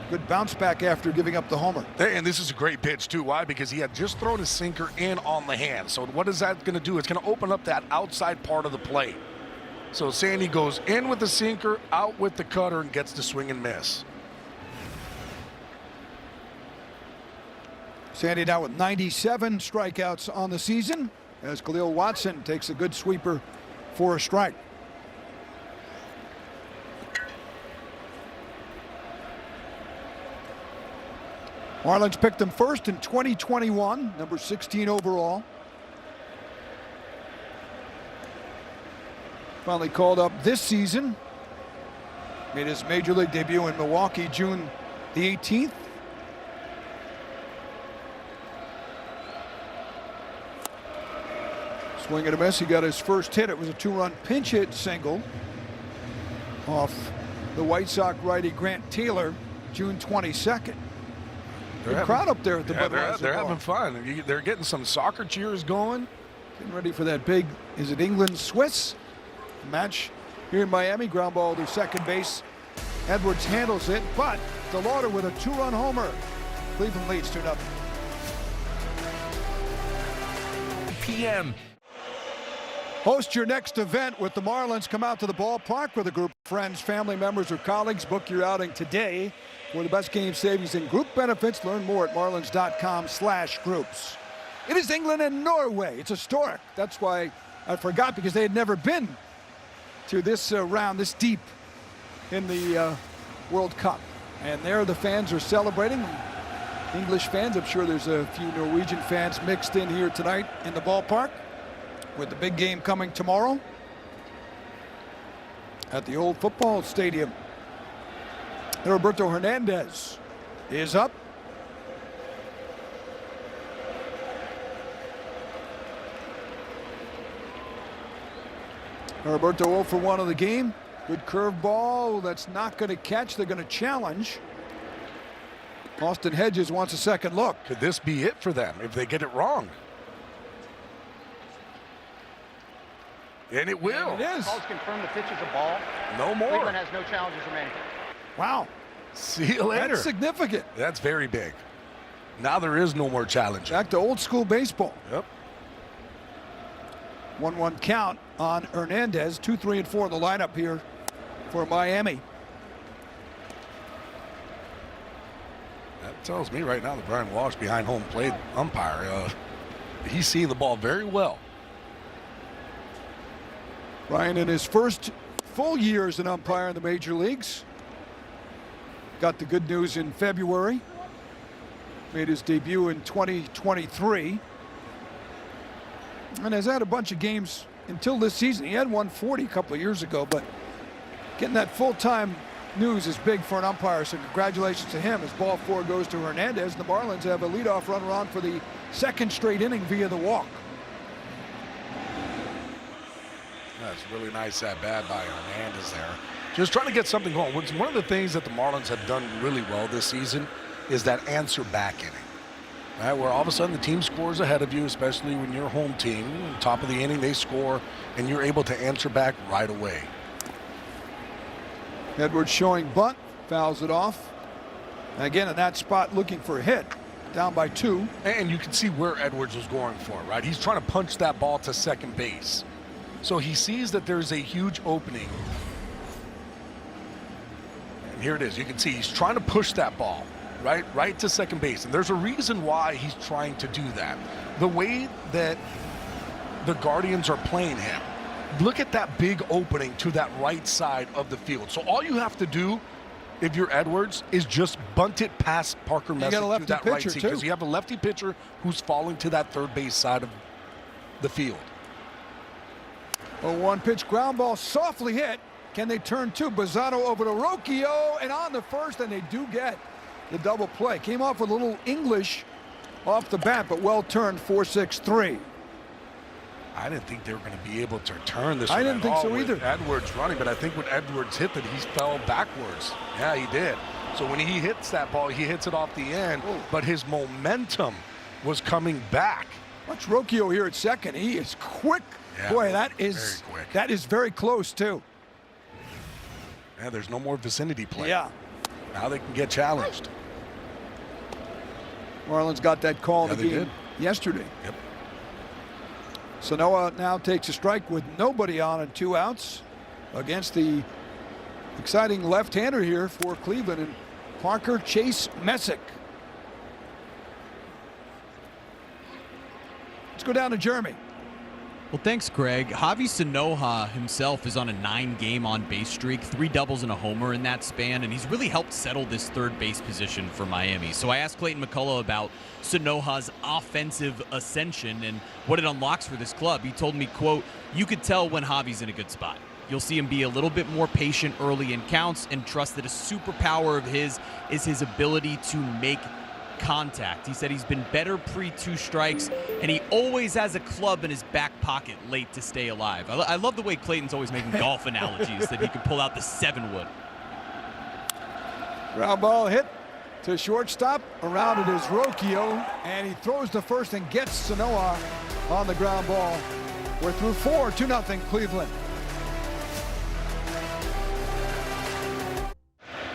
Good bounce back after giving up the homer. And this is a great pitch, too. Why? Because he had just thrown his sinker in on the hand. So what is that going to do? It's going to open up that outside part of the plate. So Sandy goes in with the sinker, out with the cutter, and gets the swing and miss. Sandy now with 97 strikeouts on the season as Khalil Watson takes a good sweeper for a strike. Marlins picked him first in 2021, number 16 overall. finally called up this season. Made his major league debut in Milwaukee June the 18th. Swing and a miss. He got his first hit. It was a 2-run pinch hit single off the White Sox righty Grant Taylor, June 22nd. Good crowd up there at the Budweiser they're Bar. having fun. They're getting some soccer cheers going. Getting ready for that big, is it England-Swiss match here in Miami. Ground ball to second base. Edwards handles it, but DeLauder with a 2-run homer. Cleveland leads 2-0. PM. Host your next event with the Marlins. Come out to the ballpark with a group of friends, family members, or colleagues. Book your outing today for the best game savings and group benefits. Learn more at marlins.com/groups. It is England and Norway. It's historic. That's why I forgot, because they had never been to this round this deep in the World Cup. And there the fans are celebrating. English fans, I'm sure there's a few Norwegian fans mixed in here tonight in the ballpark, with the big game coming tomorrow at the old football stadium. Roberto Hernandez is up. Roberto 0 for 1 of the game. Good curveball. That's not going to catch. They're going to challenge. Austin Hedges wants a second look. Could this be it for them if they get it wrong? And it will. And it is. Calls confirm the pitch is a ball. No more. Cleveland has no challenges remaining. Wow. See you later. That's significant. That's very big. Now there is no more challenge. Back to old school baseball. Yep. 1-1 count on Hernandez. 2, 3, and 4 in the lineup here for Miami. That tells me right now that Brian Walsh, behind home plate umpire, he's seeing the ball very well. Brian in his first full year as an umpire in the major leagues. Got the good news in February. Made his debut in 2023. And has had a bunch of games until this season. He had 140 a couple of years ago, but getting that full-time news is big for an umpire, so congratulations to him as ball 4 goes to Hernandez. The Marlins have a leadoff runner on for the second straight inning via the walk. That's really nice at bat by Hernandez there. Just trying to get something going. One of the things that the Marlins have done really well this season is that answer back inning. Right, where all of a sudden the team scores ahead of you, especially when you're home team. Top of the inning, they score, and you're able to answer back right away. Edwards showing bunt, fouls it off. Again, in that spot, looking for a hit. Down by 2. And you can see where Edwards was going for, right? He's trying to punch that ball to second base. So he sees that there's a huge opening. And here it is. You can see he's trying to push that ball right to second base. And there's a reason why he's trying to do that. The way that the Guardians are playing him, look at that big opening to that right side of the field. So all you have to do, if you're Edwards, is just bunt it past Parker Messick to that right seat, because you have a lefty pitcher who's falling to that third base side of the field. 0-1 pitch, ground ball, softly hit. Can they turn 2? Bazzano over to Rocchio, and on the first, and they do get the double play. Came off with a little English off the bat, but well turned. 4-6-3. I didn't think they were going to be able to turn this. I didn't think so with either. Edwards running, but I think when Edwards hit that, he fell backwards. Yeah, he did. So when he hits that ball, he hits it off the end, but his momentum was coming back. Watch Rocchio here at second. He is quick. Yeah, boy, that is very close too. Yeah, there's no more vicinity play. Yeah. Now they can get challenged. Marlins got that call in the game yesterday. Yep. Sanoa now takes a strike with nobody on and 2 outs against the exciting left-hander here for Cleveland, and Parker Chase Messick. Let's go down to Jeremy. Well, thanks, Greg. Javi Sanoja himself is on a 9-game on-base streak, 3 doubles and a homer in that span, and he's really helped settle this third base position for Miami. So I asked Clayton McCullough about Sanoja's offensive ascension and what it unlocks for this club. He told me, quote, "You could tell when Javi's in a good spot." You'll see him be a little bit more patient early in counts and trust that a superpower of his is his ability to make contact. He said he's been better pre-2 strikes, and he always has a club in his back pocket late to stay alive. I love the way Clayton's always making golf analogies that he can pull out the 7-wood. Ground ball hit to shortstop. Around it is Rocchio, and he throws to first and gets Sanoa on the ground ball. We're through 4, 2-0 Cleveland.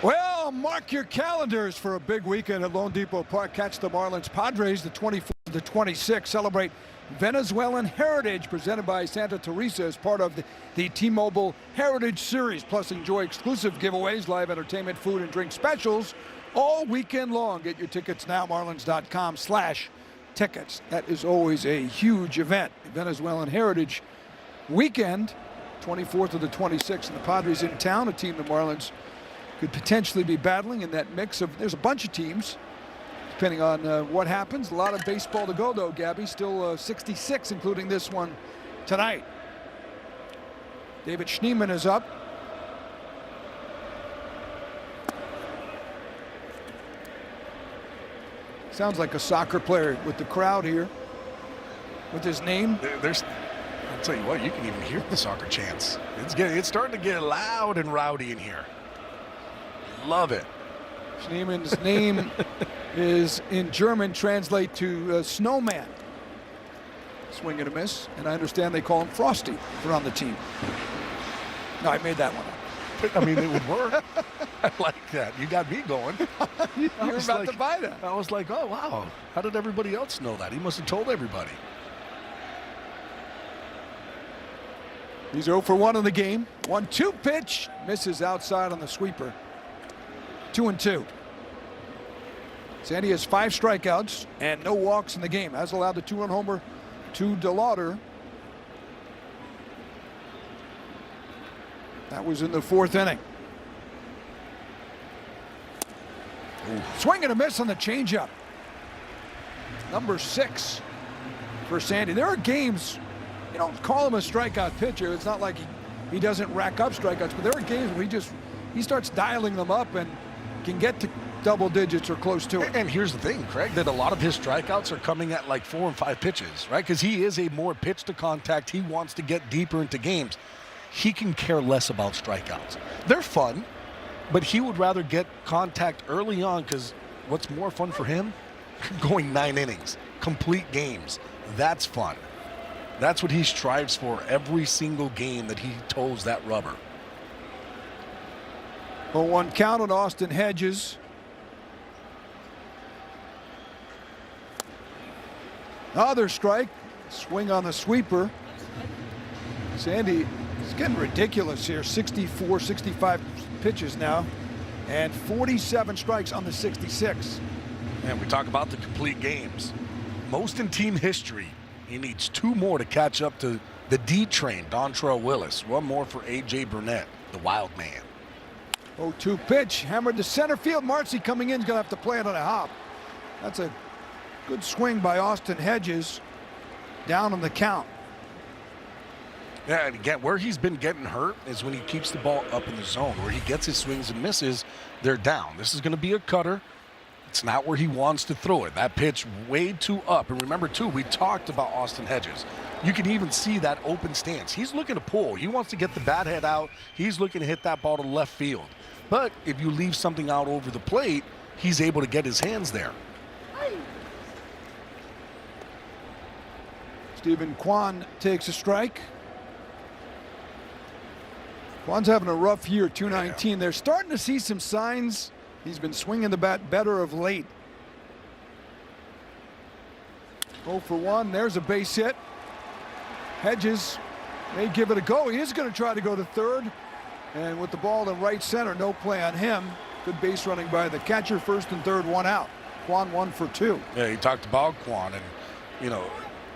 Well, mark your calendars for a big weekend at Lone Depot Park. Catch the Marlins Padres the 24th to 26th. Celebrate Venezuelan Heritage presented by Santa Teresa as part of the T-Mobile Heritage Series. Plus, enjoy exclusive giveaways, live entertainment, food, and drink specials all weekend long. Get your tickets now, marlins.com/tickets. That is always a huge event. Venezuelan Heritage Weekend, 24th to the 26th, and the Padres in town, a team the Marlins could potentially be battling in that mix of, there's a bunch of teams, depending on what happens. A lot of baseball to go, though, Gabby. Still 66, including this one tonight. David Schneemann is up. Sounds like a soccer player with the crowd here, with his name. There's, I'll tell you what, you can even hear the soccer chants. It's starting to get loud and rowdy in here. Love it. Schneemann's name is in German, translate to snowman. Swing and a miss, and I understand they call him Frosty around the team. No, I made that one up. I mean, it would work. I like that. You got me going. You're about to buy that. I was like, oh, wow. How did everybody else know that? He must have told everybody. He's 0 for 1 in the game. 1-2 pitch. Misses outside on the sweeper. 2-2. Sandy has 5 strikeouts and no walks in the game. Has allowed the 2-run homer to DeLauder. That was in the 4th inning. Ooh. Swing and a miss on the changeup. Number 6 for Sandy. There are games, you don't call him a strikeout pitcher. It's not like he doesn't rack up strikeouts, but there are games where he starts dialing them up and can get to double digits or close to it. And here's the thing, Craig, that a lot of his strikeouts are coming at like 4 and 5 pitches, right? Because he is a more pitch to contact. He wants to get deeper into games. He can care less about strikeouts. They're fun, but he would rather get contact early on, because what's more fun for him? Going 9 innings, complete games. That's fun. That's what he strives for every single game that he toes that rubber. 0-1 count on Austin Hedges. Another strike. Swing on the sweeper. Sandy is getting ridiculous here. 64, 65 pitches now, and 47 strikes on the 66. And we talk about the complete games. Most in team history. He needs 2 more to catch up to the D train, Dontrell Willis. 1 more for A.J. Burnett, the wild man. 0-2 pitch, hammered to center field. Marcy coming in is going to have to play it on a hop. That's a good swing by Austin Hedges. Down on the count. Yeah, and again, where he's been getting hurt is when he keeps the ball up in the zone. Where he gets his swings and misses, they're down. This is going to be a cutter. It's not where he wants to throw it. That pitch way too up. And remember, too, we talked about Austin Hedges. You can even see that open stance. He's looking to pull. He wants to get the bat head out. He's looking to hit that ball to left field. But if you leave something out over the plate, he's able to get his hands there. Stephen Kwan takes a strike. Kwan's having a rough year, 219. They're starting to see some signs. He's been swinging the bat better of late. 0 for 1. There's a base hit. Hedges may give it a go. He is going to try to go to third. And with the ball in right center, no play on him. Good base running by the catcher. 1st and 3rd, 1 out. Kwan 1 for 2. Yeah, he talked about Kwan, and, you know,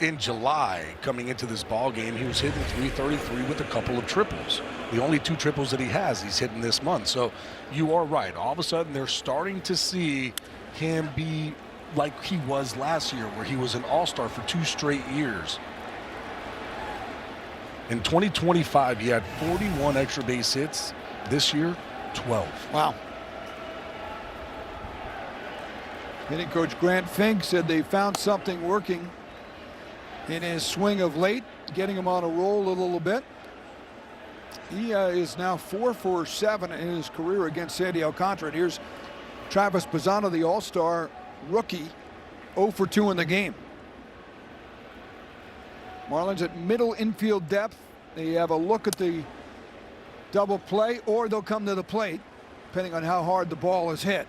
in July, coming into this ball game, he was hitting .333 with a couple of triples. The only 2 triples that he has, he's hitting this month. So you are right. All of a sudden, they're starting to see him be like he was last year, where he was an all-star for 2 straight years. In 2025, he had 41 extra base hits. This year, 12. Wow. Hitting coach Grant Fink said they found something working in his swing of late, getting him on a roll a little bit. He is now 4 for 7 in his career against Sandy Alcantara. And here's Travis Pisano, the All-Star rookie, 0 for 2 in the game. Marlins at middle infield depth. They have a look at the double play, or they'll come to the plate, depending on how hard the ball is hit.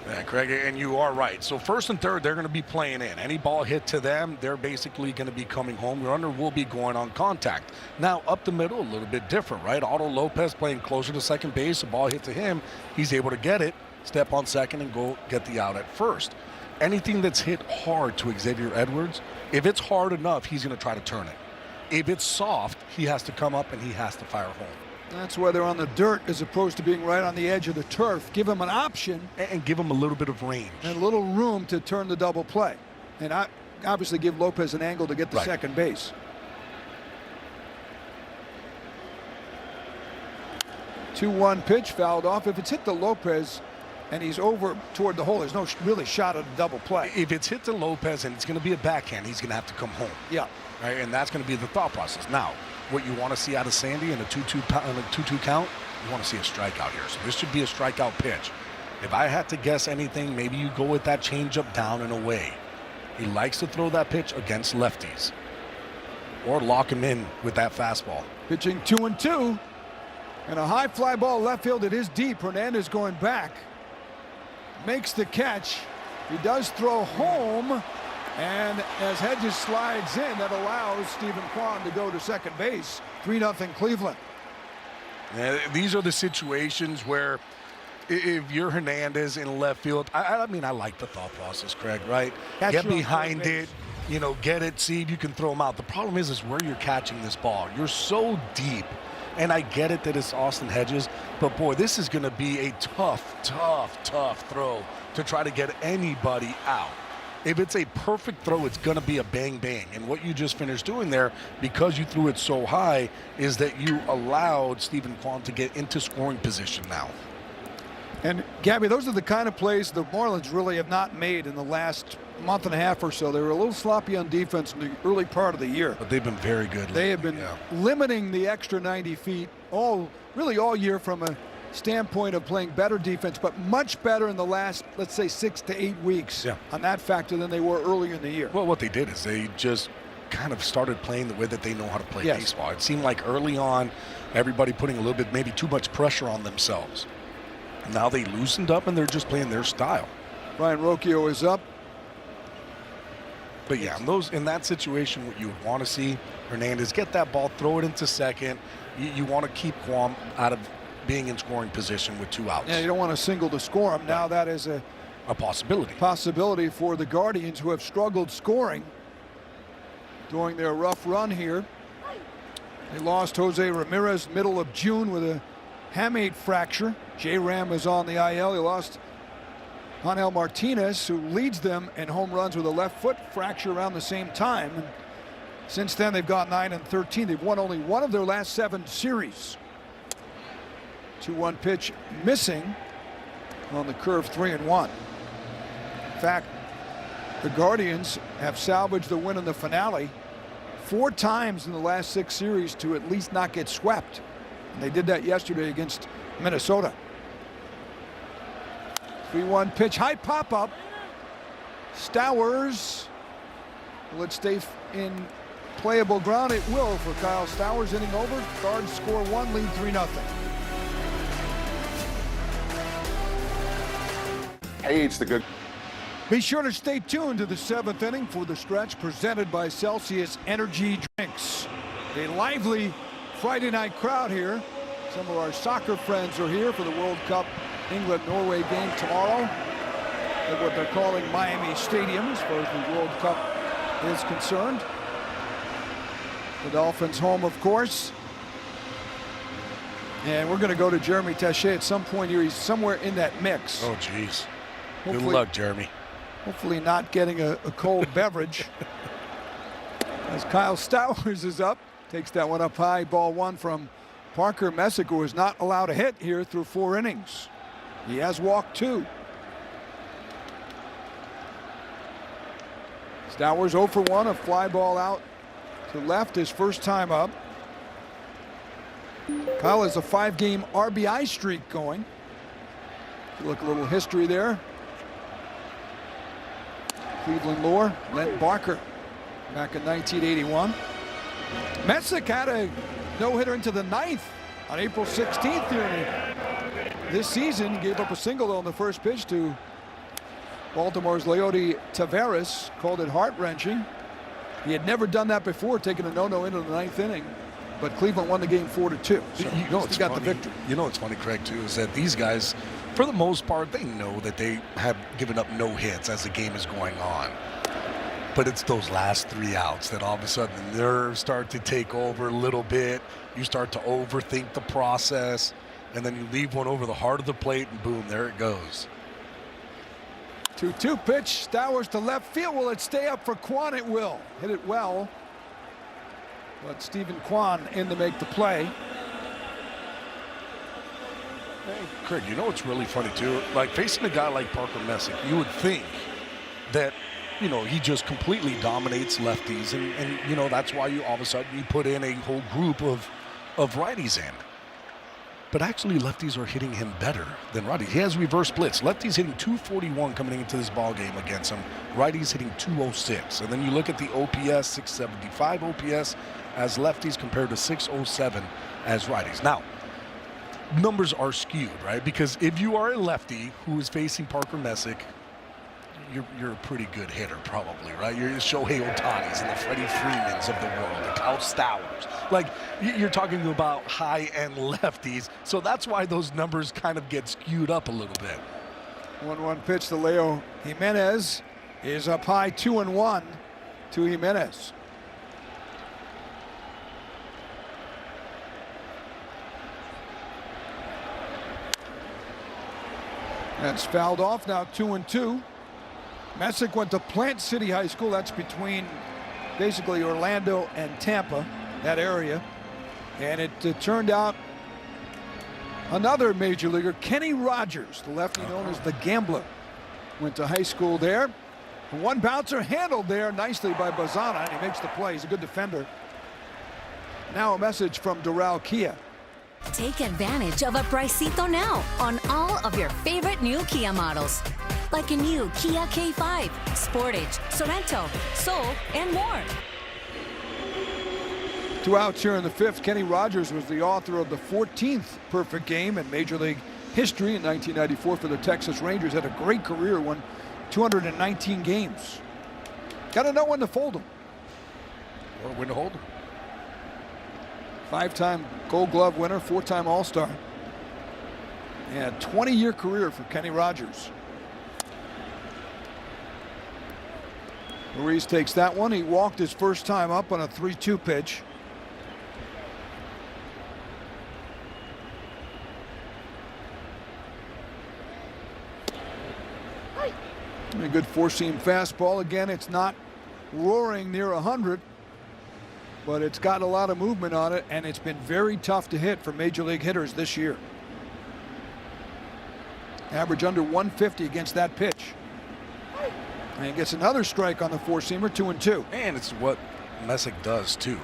Yeah, Craig, and you are right. So first and third, they're going to be playing in. Any ball hit to them, they're basically going to be coming home. The runner will be going on contact. Now, up the middle, a little bit different, right? Otto Lopez playing closer to second base. A ball hit to him. He's able to get it, step on second, and go get the out at first. Anything that's hit hard to Xavier Edwards, if it's hard enough, he's going to try to turn it. If it's soft, he has to come up and he has to fire home. That's why they're on the dirt as opposed to being right on the edge of the turf. Give him an option. And give him a little bit of range. And a little room to turn the double play. And obviously give Lopez an angle to get to second base. Two-one pitch fouled off. If it's hit to Lopez and he's over toward the hole, there's no really shot at a double play. If it's hit to Lopez and it's going to be a backhand, he's going to have to come home. Yeah. Right, and that's going to be the thought process. Now, what you want to see out of Sandy in a 2-2 count, you want to see a strikeout here. So this should be a strikeout pitch. If I had to guess anything, maybe you go with that changeup down and away. He likes to throw that pitch against lefties or lock him in with that fastball. Pitching 2-2, and a high fly ball left field. It is deep. Hernandez going back, makes the catch. He does throw home. And as Hedges slides in, that allows Stephen Kwan to go to second base. 3-0 Cleveland. Yeah, these are the situations where if you're Hernandez in left field, I mean, I like the thought process, Craig, right? Get behind it, you know, get it, see if you can throw them out. The problem is where you're catching this ball. You're so deep. And I get it that it's Austin Hedges, but boy, this is going to be a tough throw to try to get anybody out. If it's a perfect throw, it's going to be a bang-bang. And what you just finished doing there, because you threw it so high, is that you allowed Stephen Kwan to get into scoring position now. And, Gabby, those are the kind of plays the Marlins really have not made in the last month and a half or so. They were a little sloppy on defense in the early part of the year. But they've been very good. They have been limiting the extra 90 feet really all year from a standpoint of playing better defense, but much better in the last, let's say, 6 to 8 weeks on that factor than they were earlier in the year. Well, what they did is they just kind of started playing the way that they know how to play baseball. It seemed like early on, everybody putting a little bit, maybe too much pressure on themselves. Now they loosened up and they're just playing their style. Brian Rocchio is up. But yeah, in that situation, what you would want to see, Hernandez get that ball, throw it into second. You want to keep Kwan out of being in scoring position with 2 outs. Yeah, you don't want a single to score him. Now that is a possibility for the Guardians, who have struggled scoring during their rough run here. They lost Jose Ramirez middle of June with a hamate fracture. J. Ram is on the IL. They lost Angel Martinez, who leads them in home runs with a left foot fracture around the same time. And since then, they've gone 9-13. They've won only one of their last 7 series. 2-1 pitch missing on the curve, 3-1. In fact, the Guardians have salvaged the win in the finale 4 times in the last 6 series to at least not get swept. And they did that yesterday against Minnesota. 3-1 pitch, high pop-up. Stowers, will it stay in playable ground? It will for Kyle Stowers. Inning over, Guards score 1, lead 3-0. Hey, it's the good. Be sure to stay tuned to the 7th inning for the stretch presented by Celsius Energy Drinks. A lively Friday night crowd here. Some of our soccer friends are here for the World Cup England-Norway game tomorrow at what they're calling Miami Stadium as far as the World Cup is concerned. The Dolphins home, of course. And we're going to go to Jeremy Taché at some point here. He's somewhere in that mix. Oh, geez. Good luck, Jeremy. Hopefully not getting a cold beverage. As Kyle Stowers is up, takes that one up high. Ball one from Parker Messick, who is not allowed a hit here through 4 innings. He has walked 2. Stowers 0 for 1, a fly ball out to left his first time up. Kyle has a 5-game RBI streak going. Look, a little history there. Cleveland lore, Lent Barker back in 1981. Messick had a no-hitter into the 9th on April 16th here. This season, gave up a single on the first pitch to Baltimore's Leody Taveras, called it heart-wrenching. He had never done that before, taking a no-no into the 9th inning, but Cleveland won the game 4-2. So you know, he got the victory. You know what's funny, Craig, too, is that these guys, for the most part, they know that they have given up no hits as the game is going on. But it's those last 3 outs that all of a sudden the nerves start to take over a little bit. You start to overthink the process, and then you leave one over the heart of the plate, and boom, there it goes. 2-2 pitch, Stowers to left field. Will it stay up for Kwan? It will. Hit it well. But Stephen Kwan in to make the play. Hey, Craig, you know what's really funny too? Like facing a guy like Parker Messick, you would think that, you know, he just completely dominates lefties, and you know, that's why you all of a sudden you put in a whole group of righties in. But actually, lefties are hitting him better than righties. He has reverse splits. Lefties hitting 241 coming into this ball game against him. Righties hitting 206. And then you look at the OPS, 675 OPS as lefties compared to 607 as righties. Now, numbers are skewed, right? Because if you are a lefty who is facing Parker Messick, you're a pretty good hitter, probably, right? You're the Shohei Ohtani's and the Freddie Freemans of the world, the Kyle Stowers. Like, you're talking about high-end lefties, so that's why those numbers kind of get skewed up a little bit. 1-1 pitch to Leo Jimenez is up high, 2-1 to Jimenez. That's fouled off, now 2-2. Messick went to Plant City High School. That's between basically Orlando and Tampa, that area. And it turned out another major leaguer, Kenny Rogers, the lefty known as the Gambler, went to high school there. One bouncer handled there nicely by Bazana, and he makes the play. He's a good defender. Now a message from Doral Kia. Take advantage of a pricito now on all of your favorite new Kia models. Like a new Kia K5, Sportage, Sorento, Soul, and more. 2 outs here in the 5th. Kenny Rogers was the author of the 14th perfect game in Major League history in 1994 for the Texas Rangers. Had a great career, won 219 games. Got to know when to fold them. Or when to hold them. 5-time Gold Glove winner, 4-time All-Star. Yeah, 20-year career for Kenny Rogers. Ruiz takes that one. He walked his first time up on a 3-2 pitch. A good 4-seam fastball. Again, it's not roaring near 100, but it's got a lot of movement on it, and it's been very tough to hit for major league hitters this year. Average under 150 against that pitch. And he gets another strike on the 4-seamer, 2-2. And it's what Messick does too.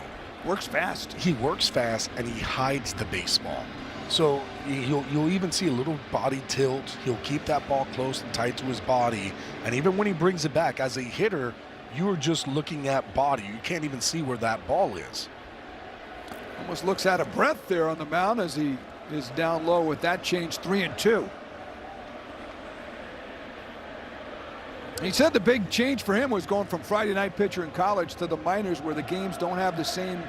Works fast. He works fast, and he hides the baseball. So you'll even see a little body tilt. He'll keep that ball close and tight to his body. And even when he brings it back as a hitter, you're just looking at body. You can't even see where that ball is. Almost looks out of breath there on the mound as he is down low with that change, 3-2. He said the big change for him was going from Friday night pitcher in college to the minors, where the games don't have the same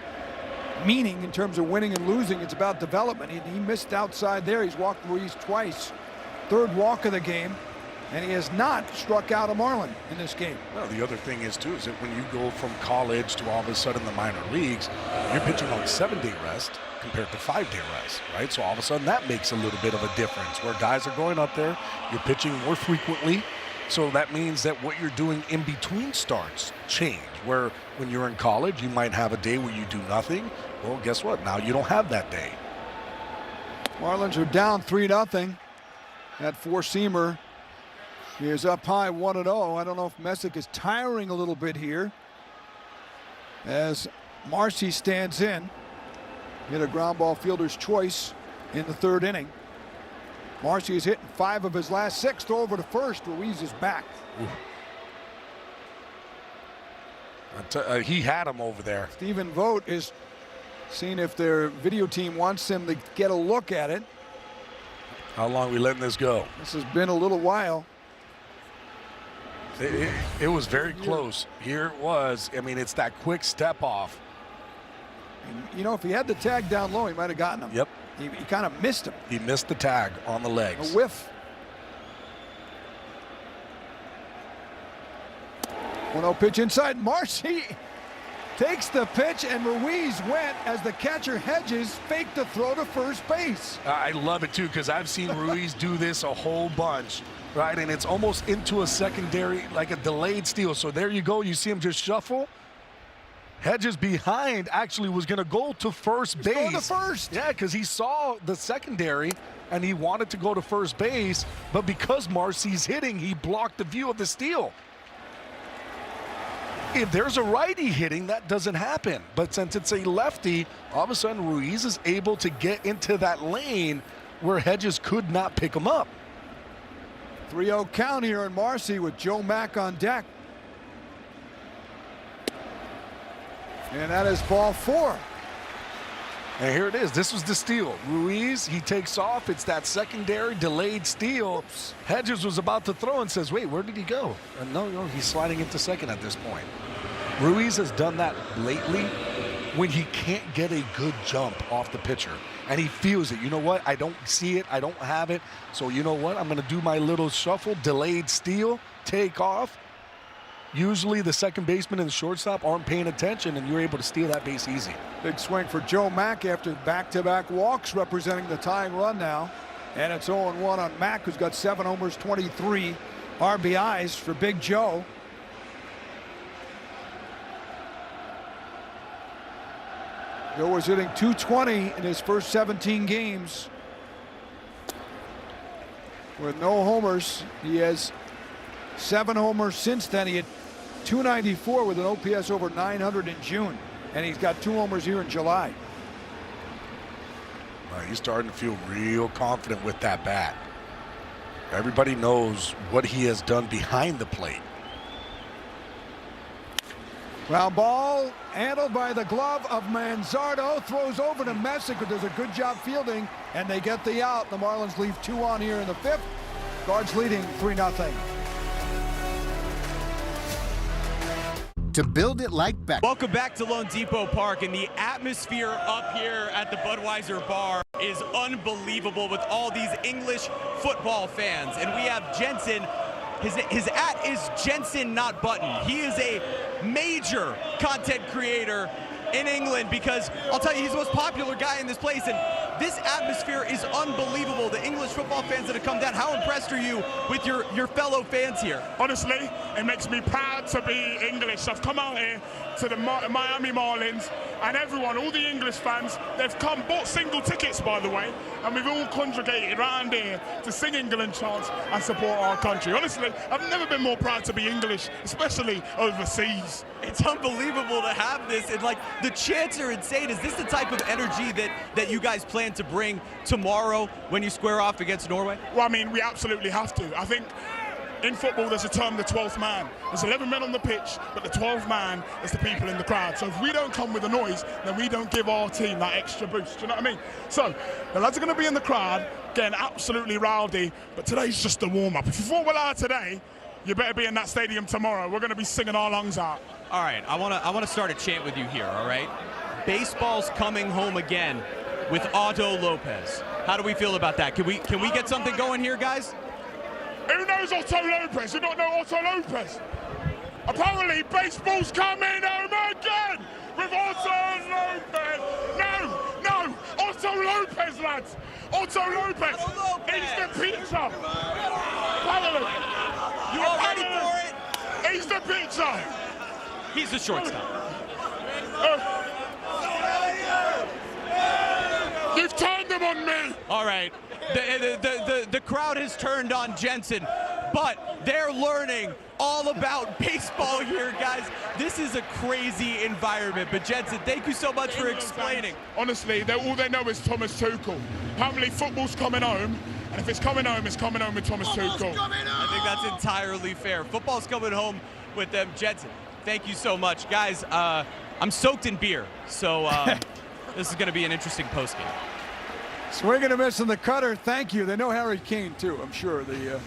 meaning in terms of winning and losing. It's about development. He missed outside there. He's walked Ruiz twice. 3rd walk of the game, and he has not struck out a Marlin in this game. Well, the other thing is too, is that when you go from college to all of a sudden the minor leagues, you're pitching on 7-day rest compared to 5-day rest, right? So all of a sudden that makes a little bit of a difference, where guys are going up there, you're pitching more frequently, So that means that what you're doing in between starts change. Where when you're in college, you might have a day where you do nothing. Well, guess what? Now you don't have that day. Marlins are down 3-0. That four-seamer is up high 1-0. I don't know if Messick is tiring a little bit here as Marcy stands in. Hit a ground ball fielder's choice in the third inning. Marcy is hitting 5 of his last 6. Throw over to first. Ruiz is back. He had him over there. Stephen Vogt is seeing if their video team wants him to get a look at it. How long are we letting this go? This has been a little while. It was very close. Here it was. I mean, it's that quick step off. And, you know, if he had the tag down low, he might have gotten him. Yep. He kind of missed him. He missed the tag on the legs. A whiff. 1-0 pitch inside. Marcy takes the pitch, and Ruiz went as the catcher Hedges faked the throw to first base. I love it, too, because I've seen Ruiz do this a whole bunch, right? And it's almost into a secondary, like a delayed steal. So there you go. You see him just shuffle. Hedges behind actually was going to go to first base. Going to first. Yeah, because he saw the secondary, and he wanted to go to first base. But because Marcy's hitting, he blocked the view of the steal. If there's a righty hitting, that doesn't happen. But since it's a lefty, all of a sudden Ruiz is able to get into that lane where Hedges could not pick him up. 3-0 count here in Marcy with Joe Mack on deck. And that is ball 4. And here it is. This was the steal. Ruiz, he takes off. It's that secondary delayed steal. Oops. Hedges was about to throw and says, wait, where did he go? And no, he's sliding into second at this point. Ruiz has done that lately when he can't get a good jump off the pitcher. And he feels it. You know what? I don't see it. I don't have it. So you know what? I'm going to do my little shuffle, delayed steal, take off. Usually the second baseman and the shortstop aren't paying attention, and you're able to steal that base easy. Big swing for Joe Mack after back-to-back walks, representing the tying run now. And it's 0-1 on Mack, who's got 7 homers, 23 RBIs for Big Joe. Joe was hitting .220 in his first 17 games. With no homers, he has 7 homers since then. He had .294 with an OPS over 900 in June, and he's got 2 homers here in July. He's starting to feel real confident with that bat. Everybody knows what he has done behind the plate. Ground ball handled by the glove of Manzardo. Throws over to Messick, who does a good job fielding, and they get the out. The Marlins leave 2 on here in the 5th. Guards leading 3-0. To build it like Beck. Welcome back to Lone Depot Park, and the atmosphere up here at the Budweiser bar is unbelievable with all these English football fans. And we have Jensen. His at is Jensen, not Button. He is a major content creator in England because I'll tell you, he's the most popular guy in this place, and this atmosphere is unbelievable. The English football fans that have come down, how impressed are you with your fellow fans here? Honestly, it makes me proud to be English. I've come out here to the Miami Marlins, and everyone, all the English fans, they've come, bought single tickets, by the way, and we've all congregated around here to sing England chants and support our country. Honestly, I've never been more proud to be English, especially overseas. It's unbelievable to have this, and like the chants are insane. Is this the type of energy that you guys plan to bring tomorrow when you square off against Norway? Well, I mean, we absolutely have to. I think in football, there's a term, the 12th man. There's 11 men on the pitch, but the 12th man is the people in the crowd. So if we don't come with a noise, then we don't give our team that extra boost. Do you know what I mean? So the lads are going to be in the crowd, getting absolutely rowdy, but today's just the warm-up. If you thought well out today, you better be in that stadium tomorrow. We're going to be singing our lungs out. All right, I want to start a chant with you here, all right? Baseball's coming home again with Otto Lopez. How do we feel about that? Can we get something going here, guys? Who knows Otto Lopez? You don't know Otto Lopez? Apparently, baseball's coming home again with Otto Lopez. No, Otto Otto Lopez, lads. Otto Lopez. He's the pizza. Finally. You all ready for it? He's the pizza. He's the shortstop. You've turned them on me. All right. The crowd has turned on Jensen, but they're learning all about baseball here, guys. This is a crazy environment. But Jensen, thank you so much for explaining. Honestly, all they know is Thomas Tuchel. Apparently, football's coming home, and if it's coming home with Thomas Tuchel. I think that's entirely fair. Football's coming home with them. Jensen, thank you so much. Guys, I'm soaked in beer, so this is going to be an interesting postgame. Swinging and missing the cutter. Thank you. They know Harry Kane, too, I'm sure. The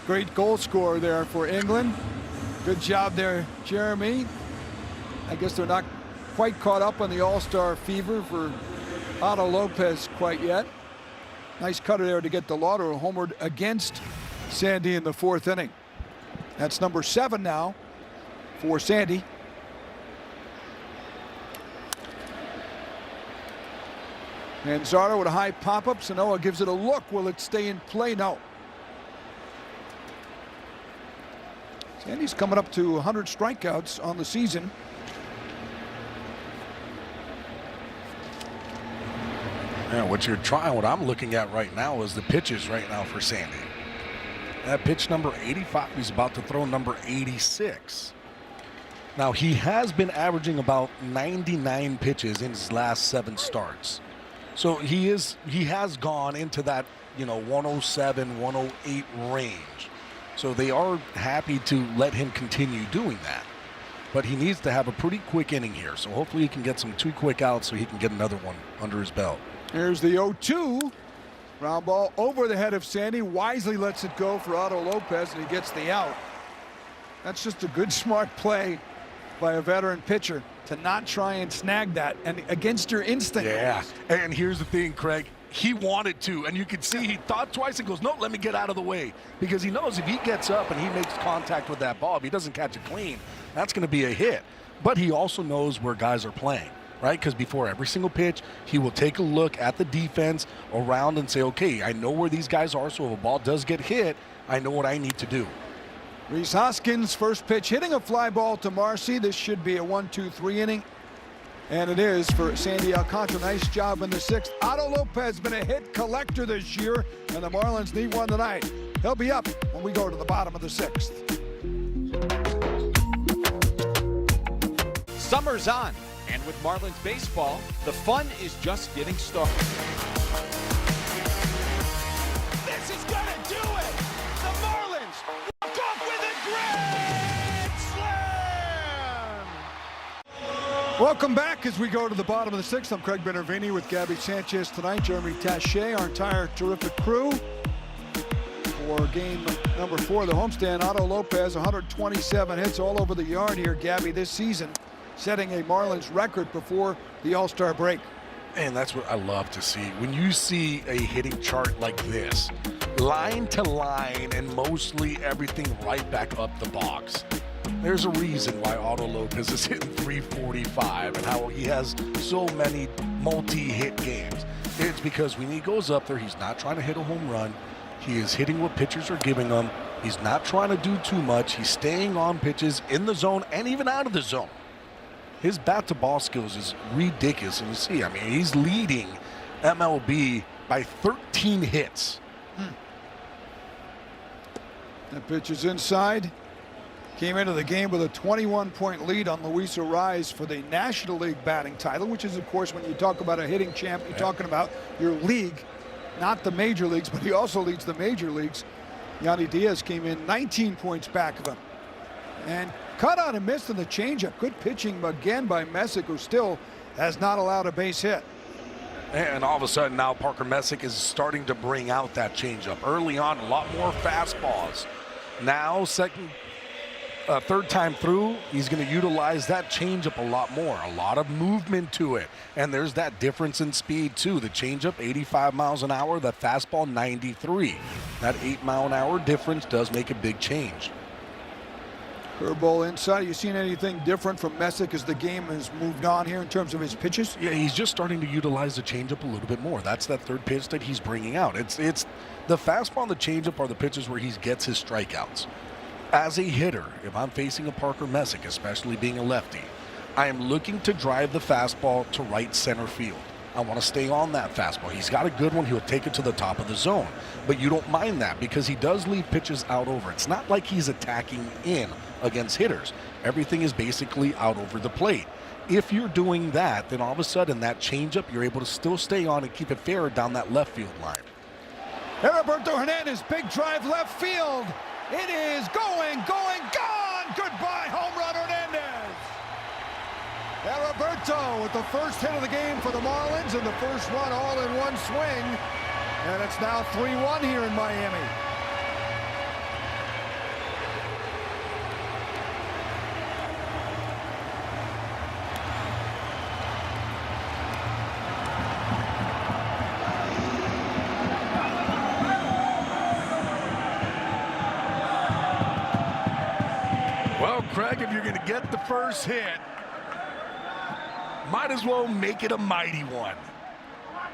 great goal scorer there for England. Good job there, Jeremy. I guess they're not quite caught up on the all-star fever for Otto Lopez quite yet. Nice cutter there to get the Lauder homered against Sandy in the fourth inning. That's number 7 now for Sandy. And Zardo with a high pop-up. Sanoa gives it a look. Will it stay in play? No. Sandy's coming up to 100 strikeouts on the season. Yeah, what I'm looking at right now is the pitches right now for Sandy. That pitch number 85, he's about to throw number 86. Now, he has been averaging about 99 pitches in his last 7 starts. So he has gone into that, 107, 108 range. So they are happy to let him continue doing that. But he needs to have a pretty quick inning here. So hopefully he can get some 2 quick outs so he can get another one under his belt. Here's the 0-2. Ground ball over the head of Sandy. Wisely lets it go for Otto Lopez, and he gets the out. That's just a good, smart play by a veteran pitcher to not try and snag that, and against your instinct. Yeah, and here's the thing, Craig. He wanted to, and you could see he thought twice and goes, no, let me get out of the way. Because he knows if he gets up and he makes contact with that ball, if he doesn't catch it clean, that's going to be a hit. But he also knows where guys are playing, right? Because before every single pitch, he will take a look at the defense around and say, okay, I know where these guys are, so if a ball does get hit, I know what I need to do. Rhys Hoskins, first pitch, hitting a fly ball to Marcy. This should be a 1-2-3 inning. And it is for Sandy Alcantara. Nice job in the 6th. Otto Lopez been a hit collector this year, and the Marlins need one tonight. He'll be up when we go to the bottom of the 6th. Summer's on, and with Marlins baseball, the fun is just getting started. This is gonna do it! The Marlins walk off with a grand slam! Welcome back as we go to the bottom of the 6th. I'm Craig Benervini with Gabby Sanchez tonight, Jeremy Taché, our entire terrific crew. For game number 4 of the homestand, Otto Lopez, 127 hits all over the yard here, Gabby, this season, setting a Marlins record before the All-Star break. And that's what I love to see. When you see a hitting chart like this, line to line and mostly everything right back up the box, there's a reason why Otto Lopez is hitting 345 and how he has so many multi-hit games. It's because when he goes up there, he's not trying to hit a home run. He is hitting what pitchers are giving him. He's not trying to do too much. He's staying on pitches in the zone and even out of the zone. His bat-to-ball skills is ridiculous. And you see, I mean, he's leading MLB by 13 hits. That pitch is inside. Came into the game with a 21-point lead on Luis Arraez for the National League batting title, which is, of course, when you talk about a hitting champ, you're talking about your league, not the major leagues, but he also leads the major leagues. Yandy Diaz came in 19 points back of him. And cut out and missed in the changeup. Good pitching again by Messick, who still has not allowed a base hit. And all of a sudden now Parker Messick is starting to bring out that changeup. Early on, a lot more fastballs. Now, third time through, he's going to utilize that changeup a lot more. A lot of movement to it. And there's that difference in speed, too. The changeup, 85 miles an hour. The fastball, 93. That 8-mile-an-hour difference does make a big change. Curveball inside. You seen anything different from Messick as the game has moved on here in terms of his pitches? Yeah, he's just starting to utilize the changeup a little bit more. That's that third pitch that he's bringing out. It's the fastball and the changeup are the pitches where he gets his strikeouts. As a hitter, if I'm facing a Parker Messick, especially being a lefty, I am looking to drive the fastball to right center field. I want to stay on that fastball. He's got a good one. He'll take it to the top of the zone. But you don't mind that because he does leave pitches out over. It's not like he's attacking in against hitters. Everything is basically out over the plate. If you're doing that, then all of a sudden that changeup, you're able to still stay on and keep it fair down that left field line. Heriberto Hernandez, big drive left field. It is going, gone! Goodbye, home run Hernandez! Heriberto with the first hit of the game for the Marlins and the first run all in one swing. And it's now 3-1 here in Miami. Well, Craig, if you're going to get the first hit, might as well make it a mighty one.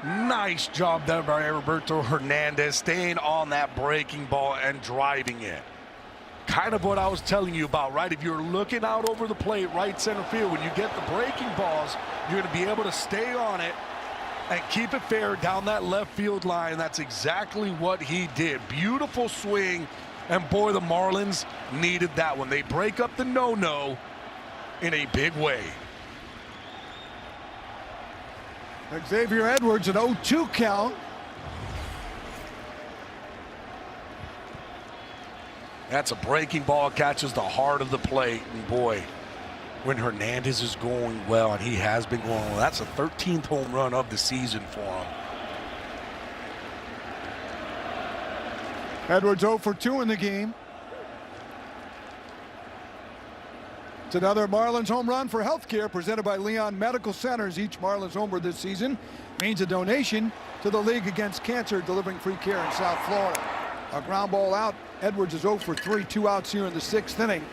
Nice job there by Roberto Hernandez, staying on that breaking ball and driving it. Kind of what I was telling you about, right? If you're looking out over the plate, right center field, when you get the breaking balls, you're going to be able to stay on it and keep it fair down that left field line. That's exactly what he did. Beautiful swing, and boy, the Marlins needed that one. They break up the no-no in a big way. Xavier Edwards, an 0-2 count. That's a breaking ball, catches the heart of the plate, and boy, when Hernandez is going well, and he has been going well, that's the 13th home run of the season for him. Edwards 0 for 2 in the game. It's another Marlins home run for healthcare presented by Leon Medical Centers. Each Marlins homer this season means a donation to the League Against Cancer, delivering free care in South Florida. A ground ball out. Edwards is 0 for 3, 2 outs here in the 6th inning.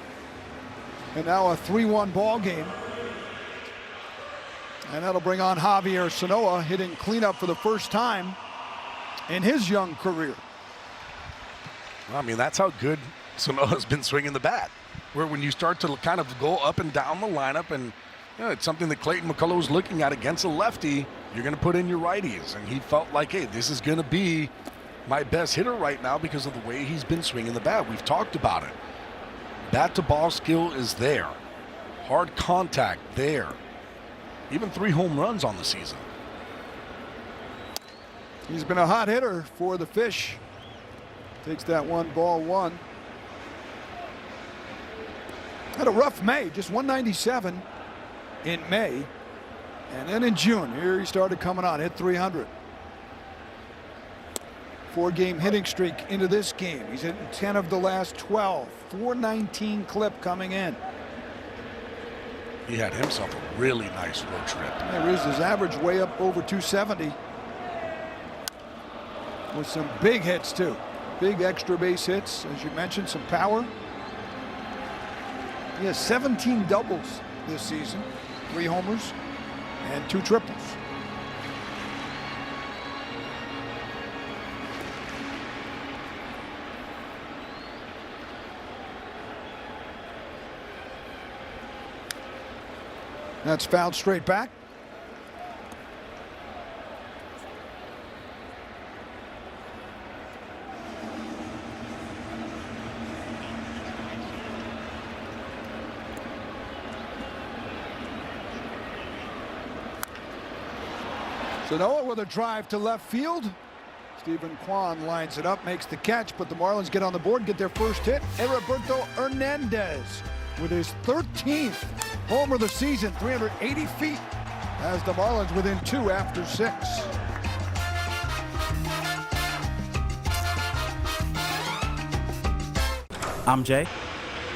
And now a 3-1 ball game. And that'll bring on Javier Sanoa, hitting cleanup for the first time in his young career. I mean, that's how good Sanoa's been swinging the bat. Where when you start to kind of go up and down the lineup, and you know, it's something that Clayton McCullough was looking at against a lefty, you're going to put in your righties. And he felt like, hey, this is going to be my best hitter right now because of the way he's been swinging the bat. We've talked about it. Bat-to-ball skill is there. Hard contact there. Even 3 home runs on the season. He's been a hot hitter for the Fish. Takes that 1-1. Had a rough May, just 197 in May. And then in June, here he started coming on, hit 300. 4-game hitting streak into this game. He's hitting 10 of the last 12. 419 clip coming in. He had himself a really nice road trip. There is his average way up over 270. With some big hits too. Big extra base hits, as you mentioned, some power. He has 17 doubles this season, 3 homers and 2 triples. That's fouled straight back. Sanoa with a drive to left field. Stephen Kwan lines it up, makes the catch, but the Marlins get on the board, get their first hit. Roberto Hernandez with his 13th homer of the season, 380 feet, as the Marlins within 2 after 6. I'm Jay.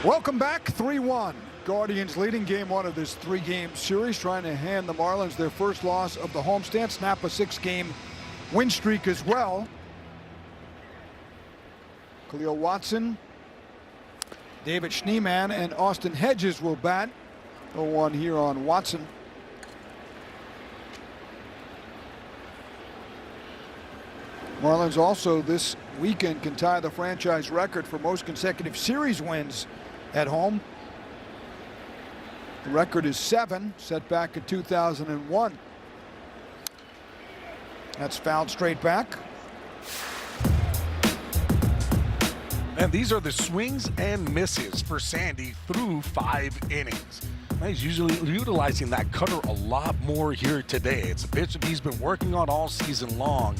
Welcome back, 3-1. Guardians leading game 1 of this 3-game series, trying to hand the Marlins their first loss of the homestand, snap a 6-game win streak as well. Khalil Watson David Schneemann and Austin Hedges will bat. 0-1 here on Watson. Marlins also this weekend can tie the franchise record for most consecutive series wins at home. The record is 7, set back in 2001. That's fouled straight back. And these are the swings and misses for Sandy through 5 innings. He's usually utilizing that cutter a lot more here today. It's a pitch that he's been working on all season long,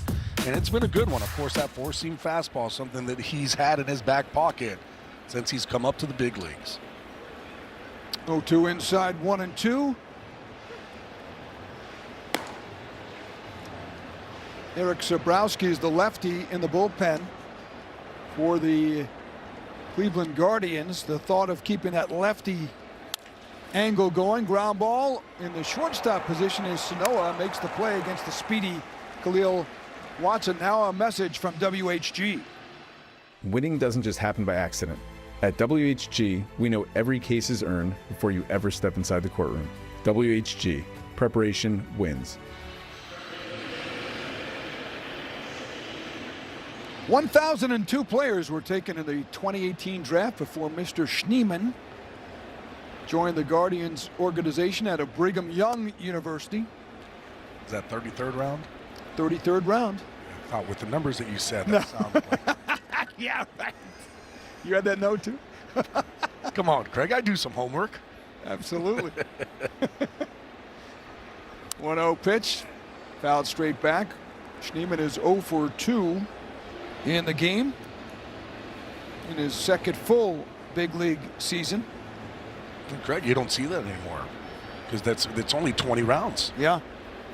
and it's been a good one. Of course, that four-seam fastball, something that he's had in his back pocket since he's come up to the big leagues. 0-2 inside, 1-2. Eric Sabrowski is the lefty in the bullpen for the Cleveland Guardians. The thought of keeping that lefty angle going. Ground ball in the shortstop position is Sanoa, makes the play against the speedy Khalil Watson. Now a message from WHG. Winning doesn't just happen by accident. At WHG, we know every case is earned before you ever step inside the courtroom. WHG, preparation wins. 1,002 players were taken in the 2018 draft before Mr. Schneemann joined the Guardians organization at a Brigham Young University. Is that 33rd round? 33rd round. I thought with the numbers that you said, that sounded like. Yeah, right. You had that note too? Come on, Craig, I do some homework. Absolutely. 1-0 pitch, fouled straight back. Schneemann is 0 for 2 in the game in his second full big league season. And Craig, you don't see that anymore because that's only 20 rounds. Yeah.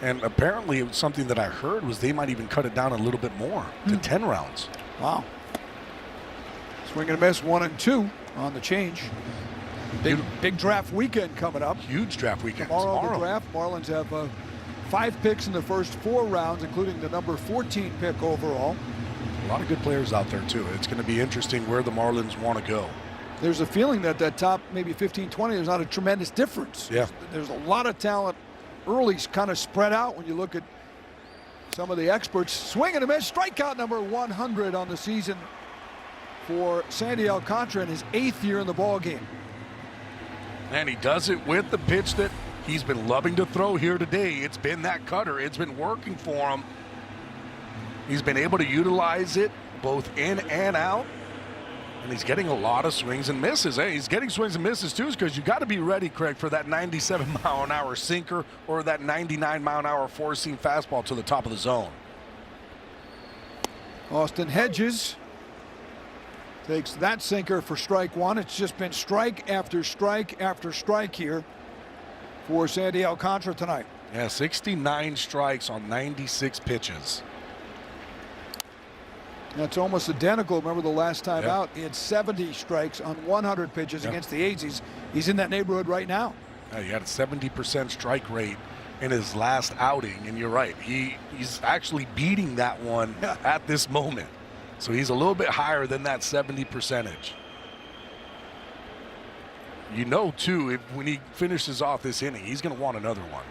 And apparently it was something that I heard was they might even cut it down a little bit more to 10 rounds. Wow. Swing and a miss, 1-2 on the change. Big draft weekend coming up. Huge draft weekend. Tomorrow. The draft. Marlins have 5 picks in the first 4 rounds, including the number 14 pick overall. A lot of good players out there too. It's going to be interesting where the Marlins want to go. There's a feeling that top maybe 15, 20, there's not a tremendous difference. Yeah. There's a lot of talent early, kind of spread out when you look at some of the experts. Swing and a miss, strikeout number 100 on the season for Sandy Alcantara in his 8th year in the ball game. And he does it with the pitch that he's been loving to throw here today. It's been that cutter. It's been working for him. He's been able to utilize it both in and out. And he's getting a lot of swings and misses. Hey, he's getting swings and misses too, because you got to be ready, Craig, for that 97-mile-an-hour sinker or that 99-mile-an-hour four-seam fastball to the top of the zone. Austin Hedges takes that sinker for strike 1. It's just been strike after strike after strike here for Sandy Alcantara tonight. Yeah, 69 strikes on 96 pitches. That's almost identical. Remember the last time out, he had 70 strikes on 100 pitches against the A's. He's in that neighborhood right now. He had a 70% strike rate in his last outing, and you're right. He's actually beating that one at this moment. So he's a little bit higher than that 70%. You know, too, when he finishes off this inning, he's going to want another one.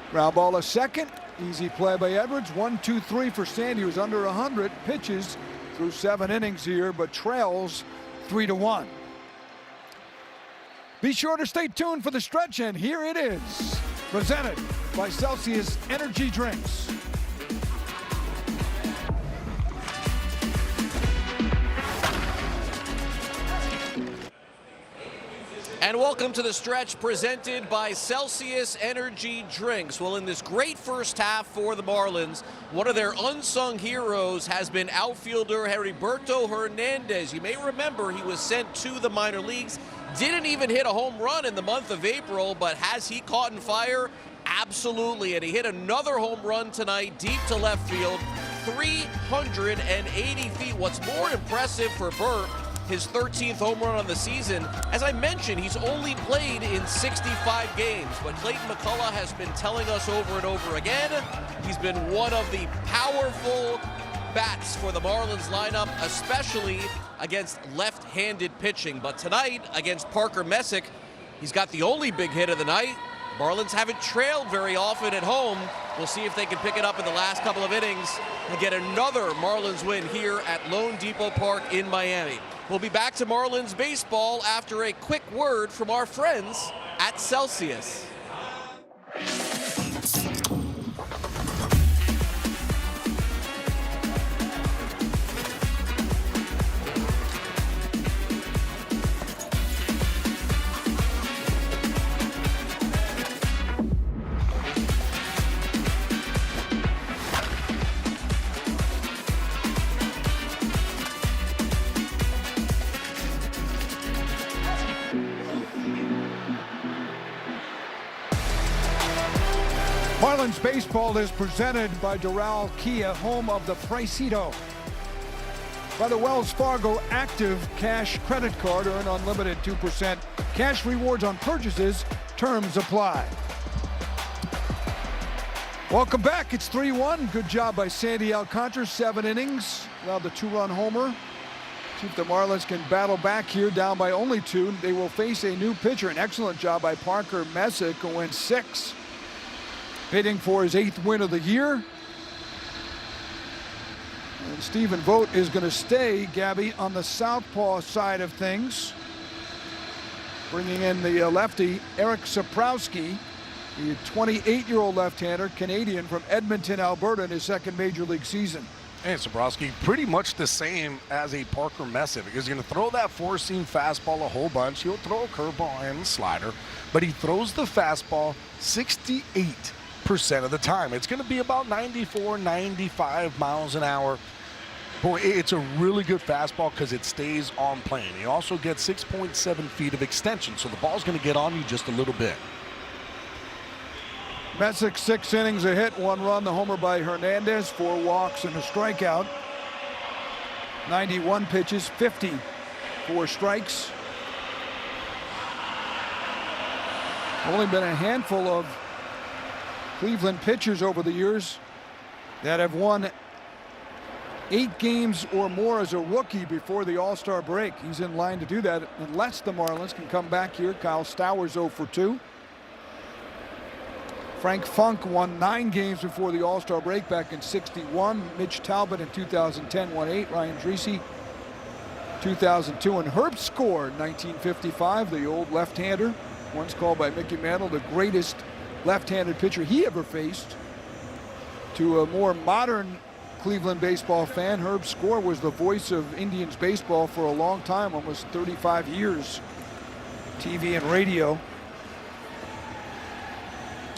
Ground ball a second. Easy play by Edwards. 1-2-3 for Sandy, who's under 100 pitches through 7 innings here, but trails 3-1. Be sure to stay tuned for the stretch, and here it is, presented by Celsius Energy Drinks. And welcome to the stretch presented by Celsius Energy Drinks. Well, in this great first half for the Marlins, one of their unsung heroes has been outfielder Heriberto Hernandez. You may remember he was sent to the minor leagues, didn't even hit a home run in the month of April, but has he caught in fire? Absolutely, and he hit another home run tonight, deep to left field, 380 feet. What's more impressive for Bert, his 13th home run on the season. As I mentioned, he's only played in 65 games, but Clayton McCullough has been telling us over and over again, he's been one of the powerful bats for the Marlins lineup, especially against left-handed pitching. But tonight, against Parker Messick, he's got the only big hit of the night. Marlins haven't trailed very often at home. We'll see if they can pick it up in the last couple of innings and get another Marlins win here at Lone Depot Park in Miami. We'll be back to Marlins baseball after a quick word from our friends at Celsius. Marlins baseball is presented by Doral Kia, home of the Pricito. By the Wells Fargo Active Cash Credit Card, earn unlimited 2% cash rewards on purchases. Terms apply. Welcome back. It's 3-1. Good job by Sandy Alcantara. 7 innings. Allowed the 2-run homer. See if the Marlins can battle back here, down by only 2. They will face a new pitcher. An excellent job by Parker Messick, who went 6. Hitting for his 8th win of the year. And Stephen Vogt is going to stay, Gabby, on the southpaw side of things. Bringing in the lefty, Eric Saprowski, the 28-year-old left-hander, Canadian from Edmonton, Alberta, in his 2nd major league season. And Saprowski pretty much the same as a Parker Messick. He's going to throw that 4-seam fastball a whole bunch. He'll throw a curveball and a slider, but he throws the fastball 68% of the time. It's going to be about 94, 95 miles an hour. Boy, it's a really good fastball because it stays on plane. He also gets 6.7 feet of extension, so the ball's going to get on you just a little bit. Messick, 6 innings, a hit, 1 run, the homer by Hernandez, 4 walks and a strikeout. 91 pitches, 54 strikes. Only been a handful of Cleveland pitchers over the years that have won 8 games or more as a rookie before the All-Star break. He's in line to do that unless the Marlins can come back here. Kyle Stowers 0 for 2. Frank Funk won 9 games before the All-Star break back in '61. Mitch Talbot in 2010 won 8. Ryan Dreese 2002. And Herb Score in 1955, the old left-hander, once called by Mickey Mantle the greatest left-handed pitcher he ever faced. To a more modern Cleveland baseball fan, Herb Score was the voice of Indians baseball for a long time, almost 35 years. TV and radio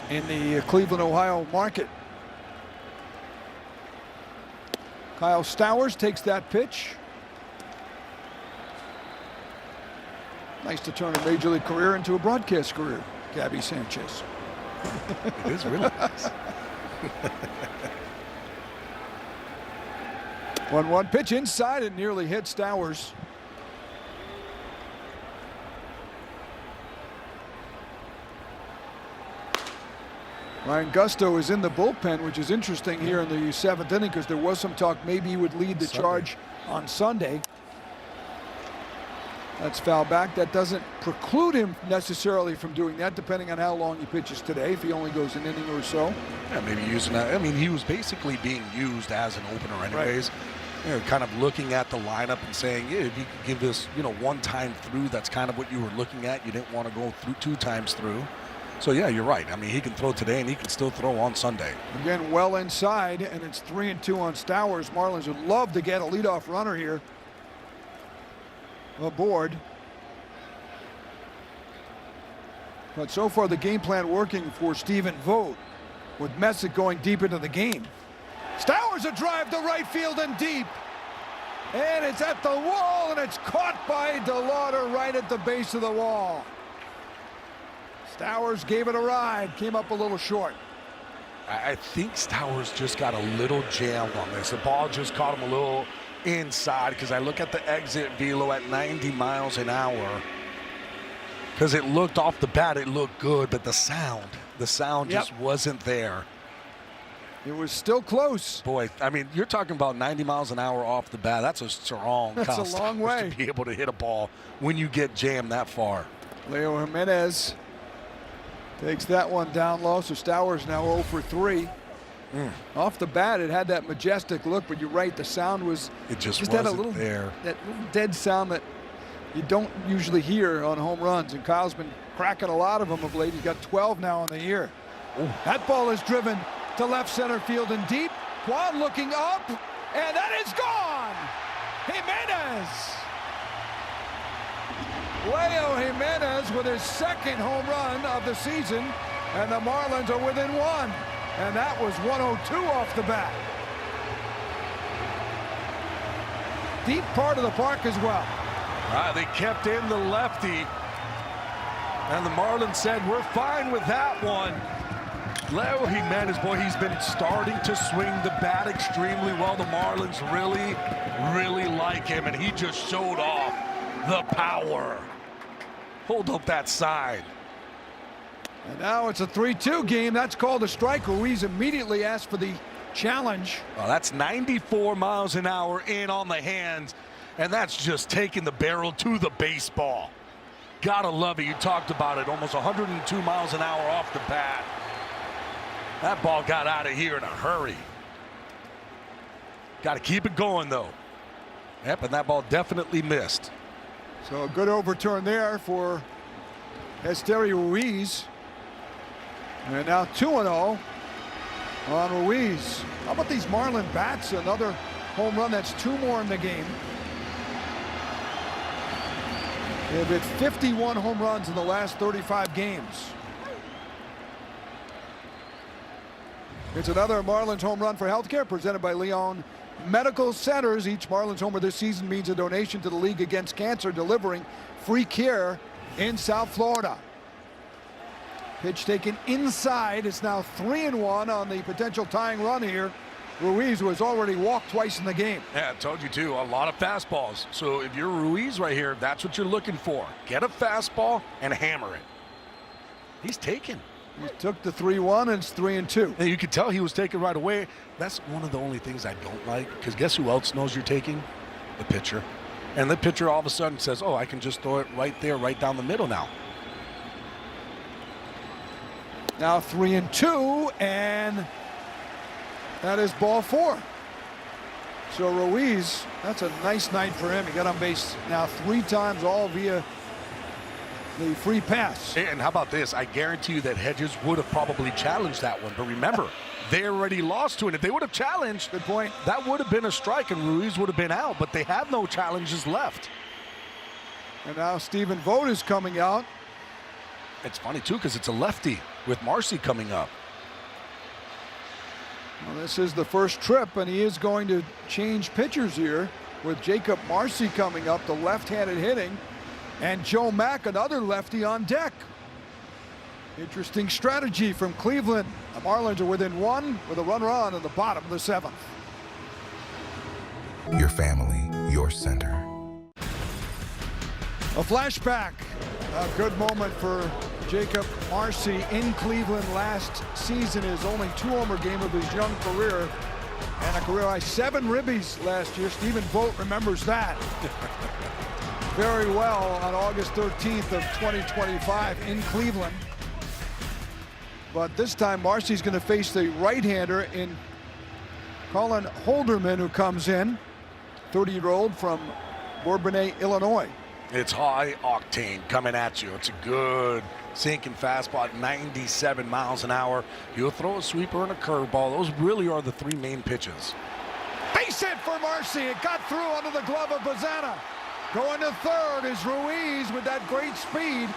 in the Cleveland, Ohio market. Kyle Stowers takes that pitch. Nice to turn a major league career into a broadcast career, Gabby Sanchez. It is really nice. 1-1 pitch inside and nearly hit Stowers. Ryan Gusto is in the bullpen, which is interesting here in the 7th inning because there was some talk maybe he would lead the charge on Sunday. That's foul back. That doesn't preclude him necessarily from doing that, depending on how long he pitches today. If he only goes an inning or so. Yeah, maybe using that. I mean, he was basically being used as an opener anyways. Right. You know, kind of looking at the lineup and saying, yeah, if you could give this, you know, 1 time through, that's kind of what you were looking at. You didn't want to go through 2 times through. So, yeah, you're right. I mean, he can throw today and he can still throw on Sunday. Again, well inside, and it's 3-2 on Stowers. Marlins would love to get a leadoff runner here aboard. But so far, the game plan working for Stephen Vogt, with Messick going deep into the game. Stowers a drive to right field and deep. And it's at the wall, and it's caught by DeLauder right at the base of the wall. Stowers gave it a ride, came up a little short. I think Stowers just got a little jammed on this. The ball just caught him a little inside because I look at the exit velo at 90 miles an hour. Because it looked off the bat, it looked good, but the sound just wasn't there. It was still close. Boy, I mean, you're talking about 90 miles an hour off the bat. That's a strong That's Kyle a long Stowers way to be able to hit a ball when you get jammed that far. Leo Jimenez takes that one down low, so Stowers now 0 for 3. Off the bat, it had that majestic look, but you're right, the sound was just had a wasn't little there. That little dead sound that you don't usually hear on home runs, and Kyle's been cracking a lot of them of late. He's got 12 now on the year. That ball is driven to left center field and deep. Juan looking up, and that is gone. Jimenez. Leo Jimenez with his second home run of the season, and the Marlins are within 1. And that was 102 off the bat. Deep part of the park as well. They kept in the lefty, and the Marlins said, we're fine with that one. Leo Jimenez, boy, he's been starting to swing the bat extremely well. The Marlins really like him, and he just showed off the power. Hold up that sign. And now it's a 3-2 game. That's called a strike. Ruiz immediately asked for the challenge. Well, that's 94 miles an hour in on the hands, and that's just taking the barrel to the baseball. Gotta love it. You talked about it. Almost 102 miles an hour off the bat. That ball got out of here in a hurry. Got to keep it going, though. Yep, and that ball definitely missed. So a good overturn there for Esteury Ruiz. And now 2-0 on Ruiz. How about these Marlin bats? Another home run. That's 2 more in the game. They've hit 51 home runs in the last 35 games. It's another Marlins home run for healthcare presented by Leon Medical Centers. Each Marlins homer this season means a donation to the League Against Cancer, delivering free care in South Florida. Pitch taken inside. It's now 3-1 on the potential tying run here. Ruiz, who has already walked twice in the game. Yeah, I told you too, a lot of fastballs. So if you're Ruiz right here, that's what you're looking for. Get a fastball and hammer it. He's taken. He took the 3-1, and it's 3-2. And you could tell he was taken right away. That's one of the only things I don't like, because guess who else knows you're taking? The pitcher. And the pitcher all of a sudden says, oh, I can just throw it right there, right down the middle now. Now 3-2, and that is ball 4. So Ruiz, that's a nice night for him. He got on base now 3 times, all via the free pass. And how about this? I guarantee you that Hedges would have probably challenged that one. But remember, they already lost to it. If they would have challenged, good point, that would have been a strike and Ruiz would have been out. But they have no challenges left. And now Stephen Vogt is coming out. It's funny, too, because it's a lefty with Marcy coming up. Well, this is the first trip, and he is going to change pitchers here with Jacob Marcy coming up, the left-handed hitting, and Joe Mack, another lefty, on deck. Interesting strategy from Cleveland. The Marlins are within 1 with a runner on in the bottom of the 7th. Your family, your center. A flashback. A good moment for Jacob Marcy in Cleveland last season. His only 2-homer game of his young career, and a career-high 7 ribbies last year. Stephen Vogt remembers that very well on August 13th of 2025 in Cleveland. But this time Marcy's going to face the right-hander in Colin Holderman, who comes in, 30-year-old from Bourbonnais, Illinois. It's high octane coming at you. It's a good sinking fastball at 97 miles an hour. He'll throw a sweeper and a curveball. Those really are the 3 main pitches. Base hit for Marcy. It got through under the glove of Bazana. Going to third is Ruiz with that great speed.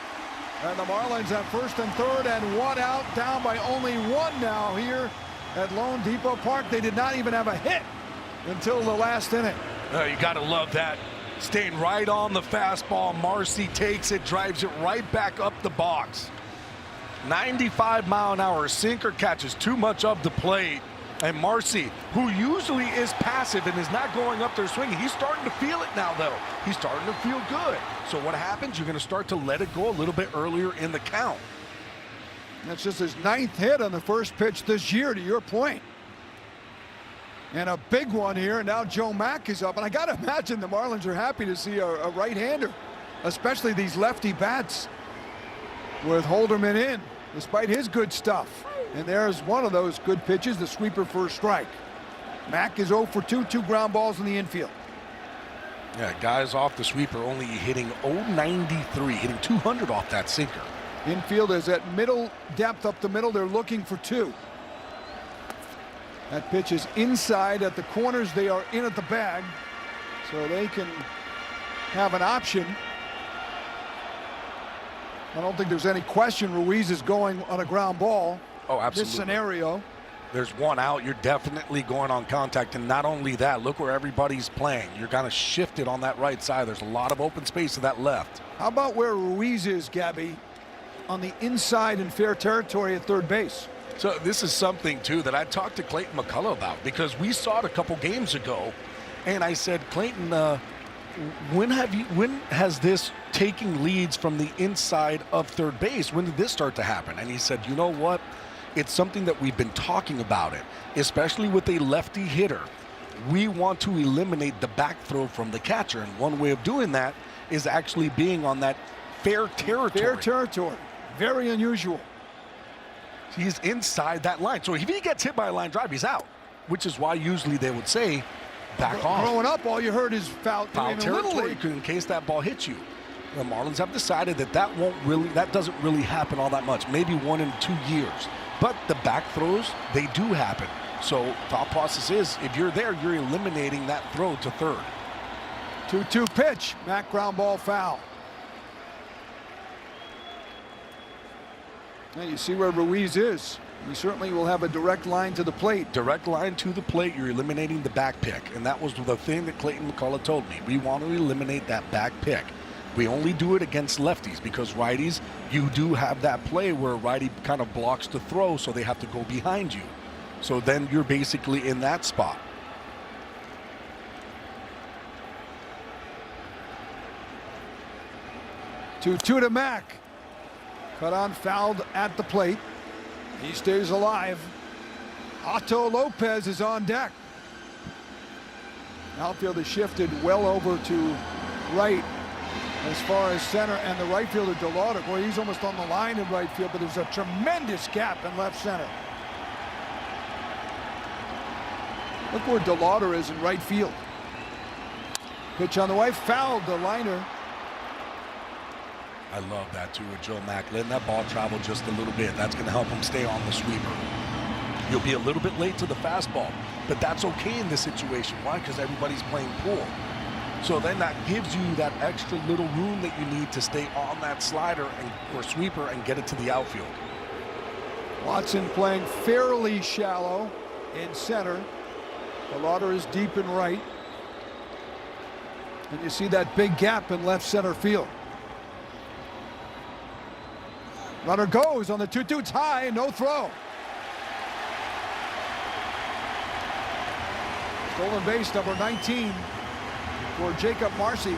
And the Marlins have first and third and 1 out, down by only 1 now here at Lone Depot Park. They did not even have a hit until the last inning. You got to love that. Staying right on the fastball. Marcy takes it, drives it right back up the box. 95-mile-an-hour sinker catches too much of the plate. And Marcy, who usually is passive and is not going up there swinging, he's starting to feel it now, though. He's starting to feel good. So what happens? You're going to start to let it go a little bit earlier in the count. That's just his 9th hit on the first pitch this year, to your point. And a big one here. Now Joe Mack is up. And I got to imagine the Marlins are happy to see a right-hander, especially these lefty bats with Holderman in, despite his good stuff. And there's one of those good pitches, the sweeper for a strike. Mack is 0 for 2, 2 ground balls in the infield. Yeah, guys off the sweeper only hitting 093, hitting 200 off that sinker. Infield is at middle depth up the middle. They're looking for 2. That pitch is inside at the corners. They are in at the bag, so they can have an option. I don't think there's any question Ruiz is going on a ground ball. Oh, absolutely. This scenario. There's one out. You're definitely going on contact. And not only that, look where everybody's playing. You're kind of shifted on that right side. There's a lot of open space to that left. How about where Ruiz is, Gabby? On the inside in fair territory at third base. So this is something, too, that I talked to Clayton McCullough about, because we saw it a couple games ago. And I said, Clayton, when has this taking leads from the inside of third base, when did this start to happen? And he said, you know what? It's something that we've been talking about it, especially with a lefty hitter. We want to eliminate the back throw from the catcher. And one way of doing that is actually being on that fair territory. Fair territory. Very unusual. He's inside that line. So if he gets hit by a line drive, he's out, which is why usually they would say, back off. Growing up, all you heard is foul territory in case that ball hits you. The Marlins have decided that that doesn't really happen all that much, maybe 1 in 2 years. But the back throws, they do happen. So thought process is, if you're there, you're eliminating that throw to third. 2-2 pitch. Mack ground ball foul. Now you see where Ruiz is. He certainly will have a direct line to the plate. Direct line to the plate, you're eliminating the back pick. And that was the thing that Clayton McCullough told me. We want to eliminate that back pick. We only do it against lefties, because righties, you do have that play where a righty kind of blocks the throw, so they have to go behind you. So then you're basically in that spot. Two to Mack. Cut on, fouled at the plate. He stays alive. Otto Lopez is on deck. Outfield is shifted well over to right as far as center, and the right fielder DeLauder. Boy, he's almost on the line in right field, but there's a tremendous gap in left center. Look where DeLauder is in right field. Pitch on the way, fouled the liner. I love that too with Joe Mack, letting that ball travel just a little bit. That's going to help him stay on the sweeper. You'll be a little bit late to the fastball, but that's okay in this situation. Why? Because everybody's playing pool. So then that gives you that extra little room that you need to stay on that slider or sweeper and get it to the outfield. Watson playing fairly shallow in center. DeLauder is deep in right. And you see that big gap in left center field. Runner goes on the 2-2. It's high, no throw. Stolen base number 19 for Jacob Marcy.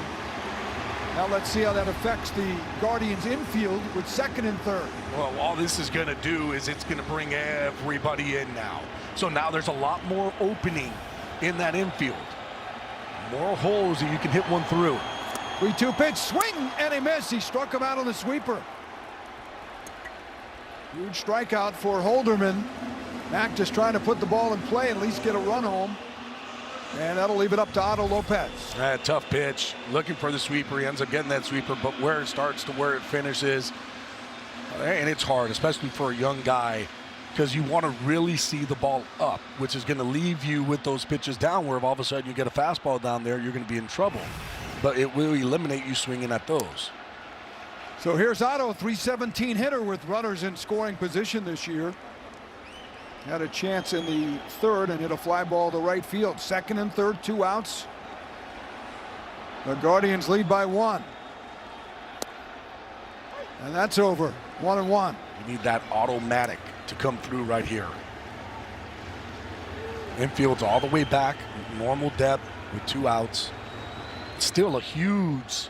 Now let's see how that affects the Guardians infield with second and third. Well, all this is going to do is it's going to bring everybody in now. So now there's a lot more opening in that infield. More holes that you can hit one through. 3-2 pitch, swing and a miss. He struck him out on the sweeper. Huge strikeout for Holderman. Mack just trying to put the ball in play and at least get a run home. And that'll leave it up to Otto Lopez. Tough pitch. Looking for the sweeper. He ends up getting that sweeper, but where it starts to where it finishes. And it's hard, especially for a young guy, because you want to really see the ball up, which is going to leave you with those pitches down where if all of a sudden you get a fastball down there, you're going to be in trouble. But it will eliminate you swinging at those. So here's Otto, 317 hitter with runners in scoring position this year. Had a chance in the third and hit a fly ball to right field. Second and third, 2 outs. The Guardians lead by 1. And that's over, 1-1. You need that automatic to come through right here. Infield's all the way back, normal depth with 2 outs. Still a huge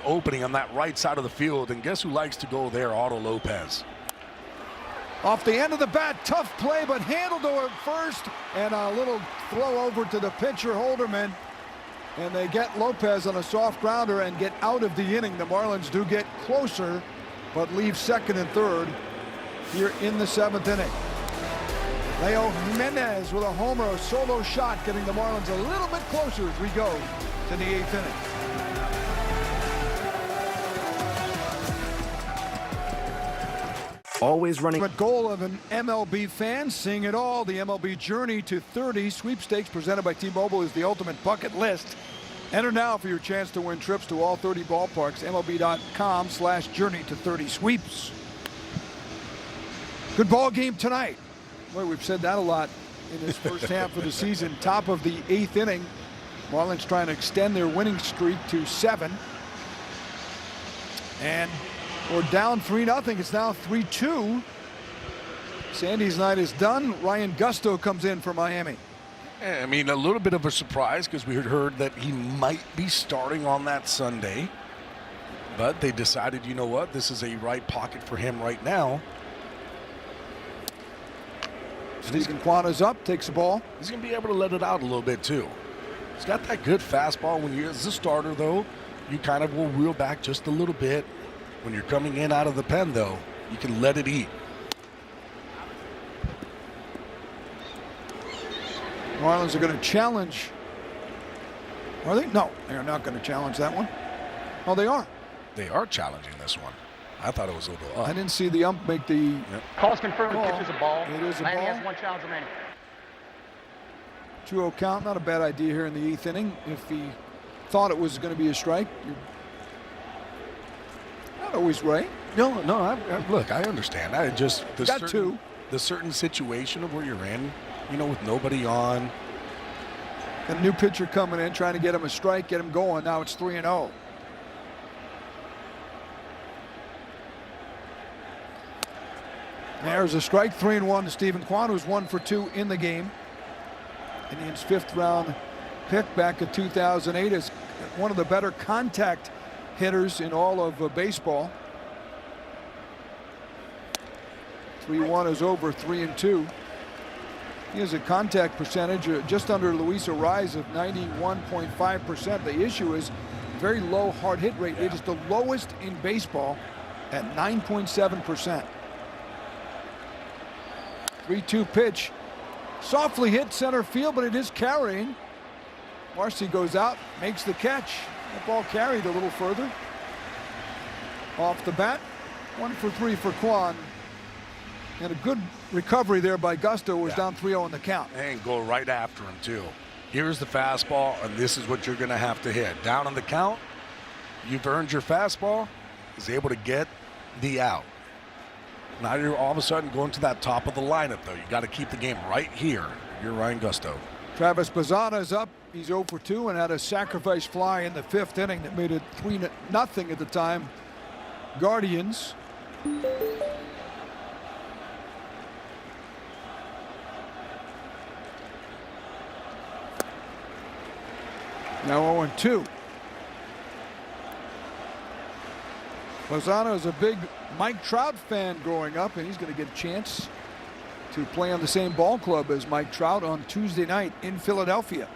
opening on that right side of the field, and guess who likes to go there? Otto Lopez. Off the end of the bat, tough play, but handled to first, and a little throw over to the pitcher, Holderman. And they get Lopez on a soft grounder and get out of the inning. The Marlins do get closer, but leave second and third here in the 7th inning. Leo Jimenez with a homer, a solo shot, getting the Marlins a little bit closer as we go to the 8th inning. Always running. A goal of an MLB fan, seeing it all. The MLB Journey to 30 sweepstakes presented by T-Mobile is the ultimate bucket list. Enter now for your chance to win trips to all 30 ballparks. MLB.com/journey to 30 sweeps. Good ball game tonight. Boy, we've said that a lot in this first half of the season. Top of the 8th inning. Marlins trying to extend their winning streak to 7. And we're down 3-0. It's now 3-2. Sandy's night is done. Ryan Gusto comes in for Miami. I mean, a little bit of a surprise because we had heard that he might be starting on that Sunday. But they decided, you know what, this is a right pocket for him right now. Steven Quanta's up, takes the ball. He's going to be able to let it out a little bit, too. He's got that good fastball. When you're as a starter, though, you kind of will reel back just a little bit. When you're coming in out of the pen, though, you can let it eat. Marlins are going to challenge. Are they? No, they're not going to challenge that one. Oh, they are. They are challenging this one. I thought it was a little up. I didn't see the ump make the. Yep. Call's confirmed. Call. Pitch is a ball. It is a Miami ball. has 1 challenge remaining. 2-0 count. Not a bad idea here in the 8th inning. If he thought it was going to be a strike, you're not always right. No. Look, I understand. I just Got two. The certain situation of where you're in, you know, with nobody on. And a new pitcher coming in, trying to get him a strike, get him going. Now it's 3-0. There's a strike, 3-1 to Steven Quanta, who's 1 for 2 in the game. Indians' 5th round pick back in 2008 is one of the better contact hitters in all of baseball. 3-1 is over 3-2. He has a contact percentage just under Luis Ariz of 91.5%. The issue is very low hard hit rate. It is the lowest in baseball at 9.7%. 3-2 pitch. Softly hit center field, but it is carrying. Marcy goes out, makes the catch. That ball carried a little further. Off the bat, 1 for 3 for Quan. And a good recovery there by Gusto, was down 3-0 in the count. And go right after him, too. Here's the fastball, and this is what you're going to have to hit. Down on the count, you've earned your fastball. He's able to get the out. Now you're all of a sudden going to that top of the lineup, though. You got to keep the game right here. You're Ryan Gusto. Travis Bazzana is up. He's 0 for 2 and had a sacrifice fly in the 5th inning that made it 3-0 at the time. Guardians. Now 0-2. Lozano is a big Mike Trout fan growing up, and he's going to get a chance to play on the same ball club as Mike Trout on Tuesday night in Philadelphia.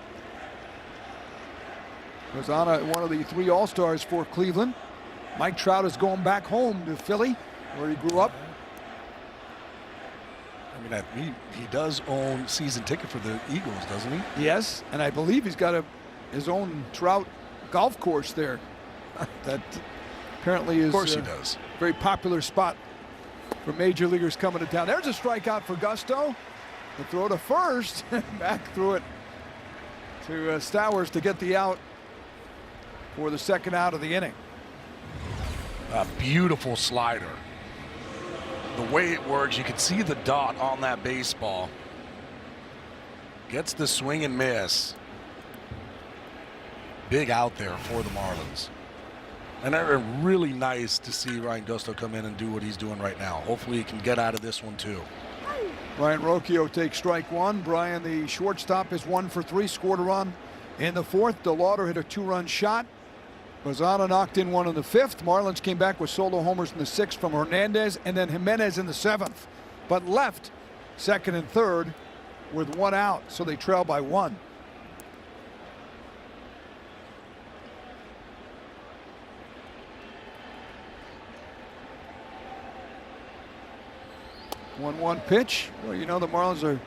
Lozano, one of the 3 All-Stars for Cleveland. Mike Trout is going back home to Philly, where he grew up. I mean, he does own season ticket for the Eagles, doesn't he? Yes, and I believe he's got his own Trout golf course there. That apparently is, of course he does. Very popular spot for major leaguers coming to town. There's a strikeout for Gusto. The throw to first, back through it to Stowers to get the out for the 2nd out of the inning. A beautiful slider. The way it works, you can see the dot on that baseball. Gets the swing and miss. Big out there for the Marlins. And really nice to see Ryan Gusto come in and do what he's doing right now. Hopefully he can get out of this one too. Ryan Rocchio takes strike 1. Brian, the shortstop, is 1 for 3, scored a run in the 4th. DeLauder hit a 2-run shot. Bazzana knocked in 1 in the 5th. Marlins came back with solo homers in the 6th from Hernandez, and then Jimenez in the 7th. but left second and third with one out, so they trail by one. One pitch. Well, you know the Marlins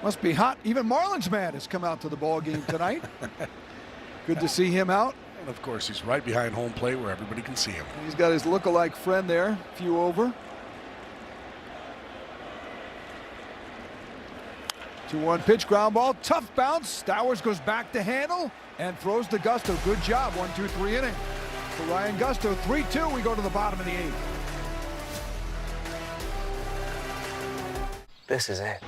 must be hot. Even Marlins man has come out to the ball game tonight. Good to see him out. And of course, he's right behind home plate where everybody can see him. He's got his look-alike friend there, a few over. 2-1 pitch, ground ball, tough bounce. Stowers goes back to handle and throws to Gusto. Good job, 1-2-3 inning. For Ryan Gusto, 3-2. We go to the bottom of the 8th. This is it.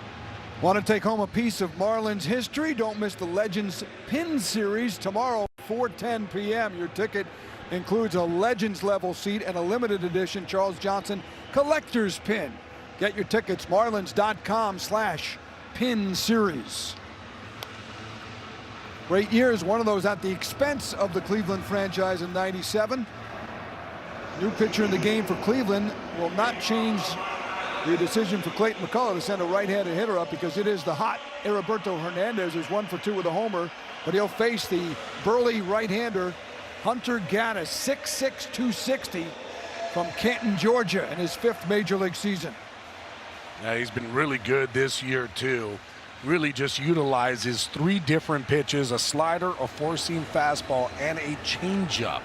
Want to take home a piece of Marlins history? Don't miss the Legends Pin Series tomorrow, 4:10 p.m. Your ticket includes a Legends level seat and a limited edition Charles Johnson collector's pin. Get your tickets, marlins.com/pin series. Great years, one of those at the expense of the Cleveland franchise in '97. New pitcher in the game for Cleveland will not change the decision for Clayton McCullough to send a right-handed hitter up, because it is the hot Heriberto Hernandez, who's 1 for 2 with a homer, but he'll face the burly right-hander Hunter Gaddis, 6'6", 260 from Canton, Georgia, in his 5th major league season. Yeah, he's been really good this year too. Really just utilizes 3 different pitches: a slider, a four-seam fastball, and a changeup.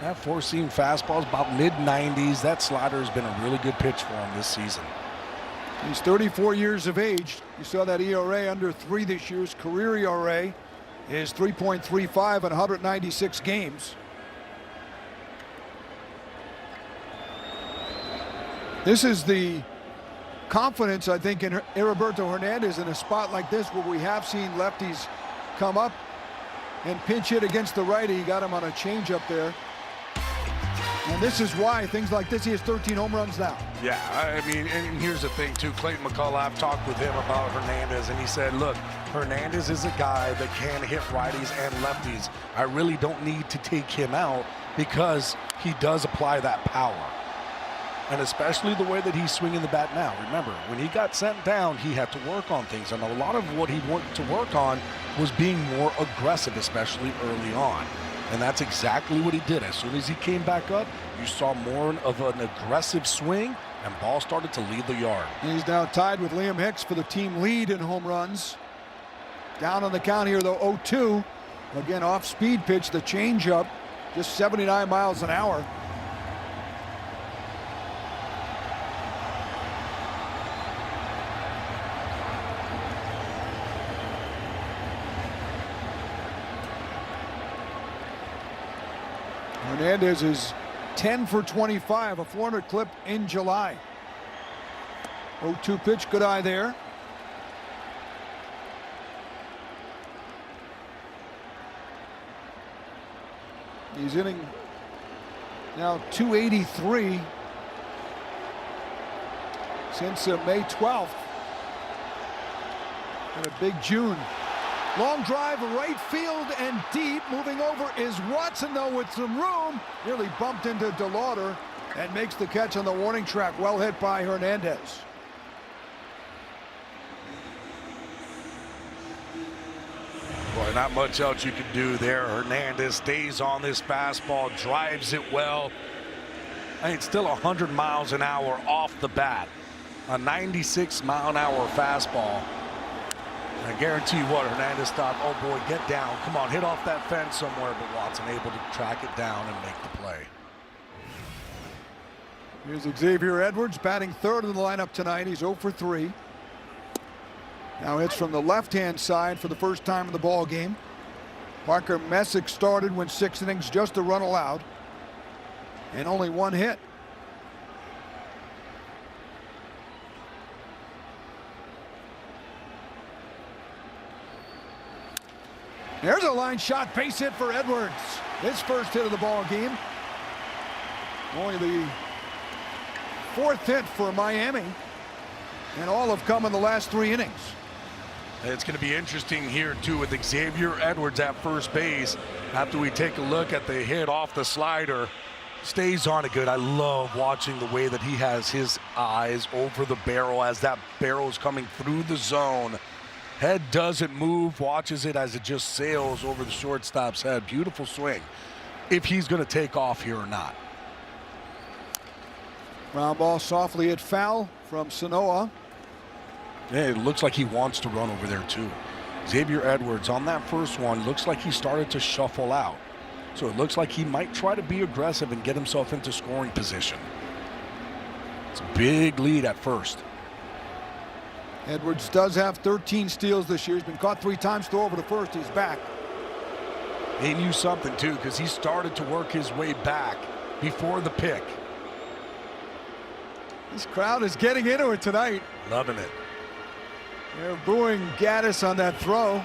That four-seam fastball is about mid-90s. That slider has been a really good pitch for him this season. He's 34 years of age. You saw that ERA under 3 this year. His career ERA is 3.35 in 196 games. This is the confidence, I think, in Heriberto Hernandez in a spot like this, where we have seen lefties come up and pinch hit against the righty. He got him on a changeup there. And this is why things like this, he has 13 home runs now. Yeah, I mean, and here's the thing too, Clayton McCullough, I've talked with him about Hernandez, and he said, look, Hernandez is a guy that can hit righties and lefties. I really don't need to take him out because he does apply that power. And especially the way that he's swinging the bat now. Remember, when he got sent down, he had to work on things. And a lot of what he wanted to work on was being more aggressive, especially early on. And that's exactly what he did. As soon as he came back up, you saw more of an aggressive swing, and ball started to leave the yard. He's now tied with Liam Hicks for the team lead in home runs. Down on the count here, though, 0-2. Again, off-speed pitch, the changeup, just 79 miles an hour. Hernandez is 10 for 25, a 400 clip in July. 0-2 pitch, good eye there. He's hitting now 283 since May 12th. And a big June. Long drive, right field and deep. Moving over is Watson, though, with some room. Nearly bumped into DeLauder and makes the catch on the warning track. Well hit by Hernandez. Boy, not much else you can do there. Hernandez stays on this fastball, drives it well. I mean, it's still 100 miles an hour off the bat. A 96-mile-an-hour fastball. I guarantee you what, Hernandez thought, oh boy, get down. Come on, hit off that fence somewhere, but Watson able to track it down and make the play. Here's Xavier Edwards batting third in the lineup tonight. He's 0 for 3. Now hits from the left-hand side for the first time in the ball game. Parker Messick started, went 6 innings, just a run allowed, and only 1 hit. There's a line shot, base hit for Edwards. His first hit of the ball game. Only the 4th hit for Miami, and all have come in the last 3 innings. It's going to be interesting here too with Xavier Edwards at first base after we take a look at the hit off the slider. stays on it good. I love watching the way that he has his eyes over the barrel as that barrel is coming through the zone. Head doesn't move, watches it as it just sails over the shortstop's head. Beautiful swing. If he's going to take off here or not. Ground ball softly at foul from Sanoa. Yeah, it looks like he wants to run over there too. Xavier Edwards on that first one looks like he started to shuffle out. So it looks like he might try to be aggressive and get himself into scoring position. It's a big lead at first. Edwards does have 13 steals this year. He's been caught 3 times, throw over to first. He's back. He knew something too, because he started to work his way back before the pick. This crowd is getting into it tonight. Loving it. They're booing Gaddis on that throw.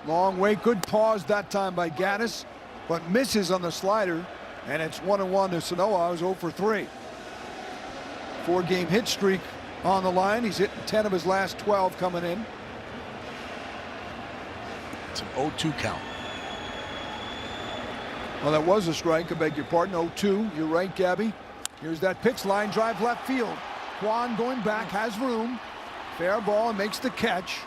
Long way, good pause that time by Gaddis, but misses on the slider, and it's 1-1 to Sanoa. I was 0 for 3. 4-game hit streak on the line. He's hitting 10 of his last 12 coming in. It's an 0-2 count. Well, that was a strike. I beg your pardon. 0-2. You're right, Gabby. Here's that pitch, line drive left field. Kwan going back, has room. Fair ball and makes the catch.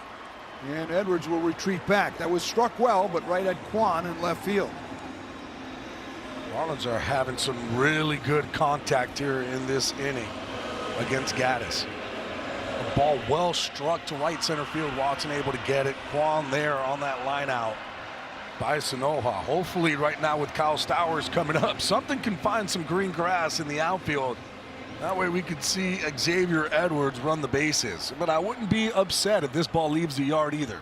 And Edwards will retreat back. That was struck well, but right at Kwan in left field. Marlins are having some really good contact here in this inning against Gaddis. A ball well struck to right center field. Watson able to get it. Kwan there on that line out by Sanoha. Hopefully right now with Kyle Stowers coming up, something can find some green grass in the outfield. That way we could see Xavier Edwards run the bases. But I wouldn't be upset if this ball leaves the yard either.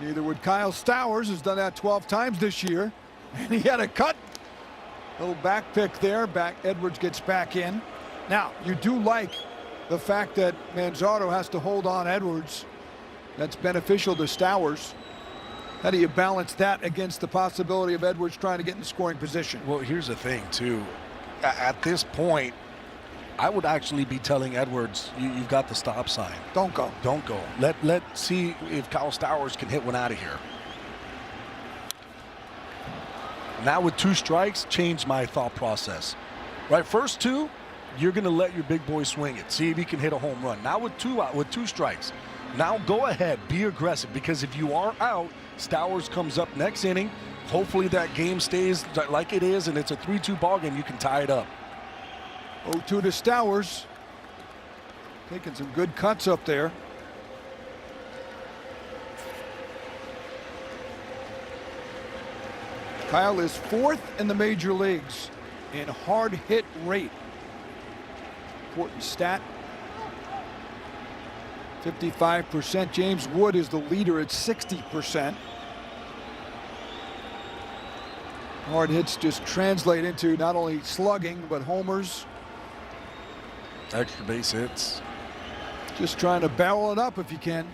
Neither would Kyle Stowers, who's done that 12 times this year. And he had a cut. Little back pick there. Edwards gets back in. Now, you do like the fact that Manzardo has to hold on Edwards. That's beneficial to Stowers. How do you balance that against the possibility of Edwards trying to get in scoring position? Well, here's the thing, too. At this point, I would actually be telling Edwards, you've got the stop sign. Don't go. Don't go. Let's see if Kyle Stowers can hit one out of here. Now with 2 strikes, change my thought process. Right, first 2, you're going to let your big boy swing it. See if he can hit a home run. Now with 2 strikes, now go ahead, be aggressive, because if you are out, Stowers comes up next inning. Hopefully that game stays like it is, and it's a 3-2 ball game. You can tie it up. 0-2 to Stowers. Taking some good cuts up there. Kyle is 4th in the major leagues in hard hit rate. Important stat. 55%. James Wood is the leader at 60%. Hard hits just translate into not only slugging, but homers. Extra base hits. Just trying to barrel it up if you can.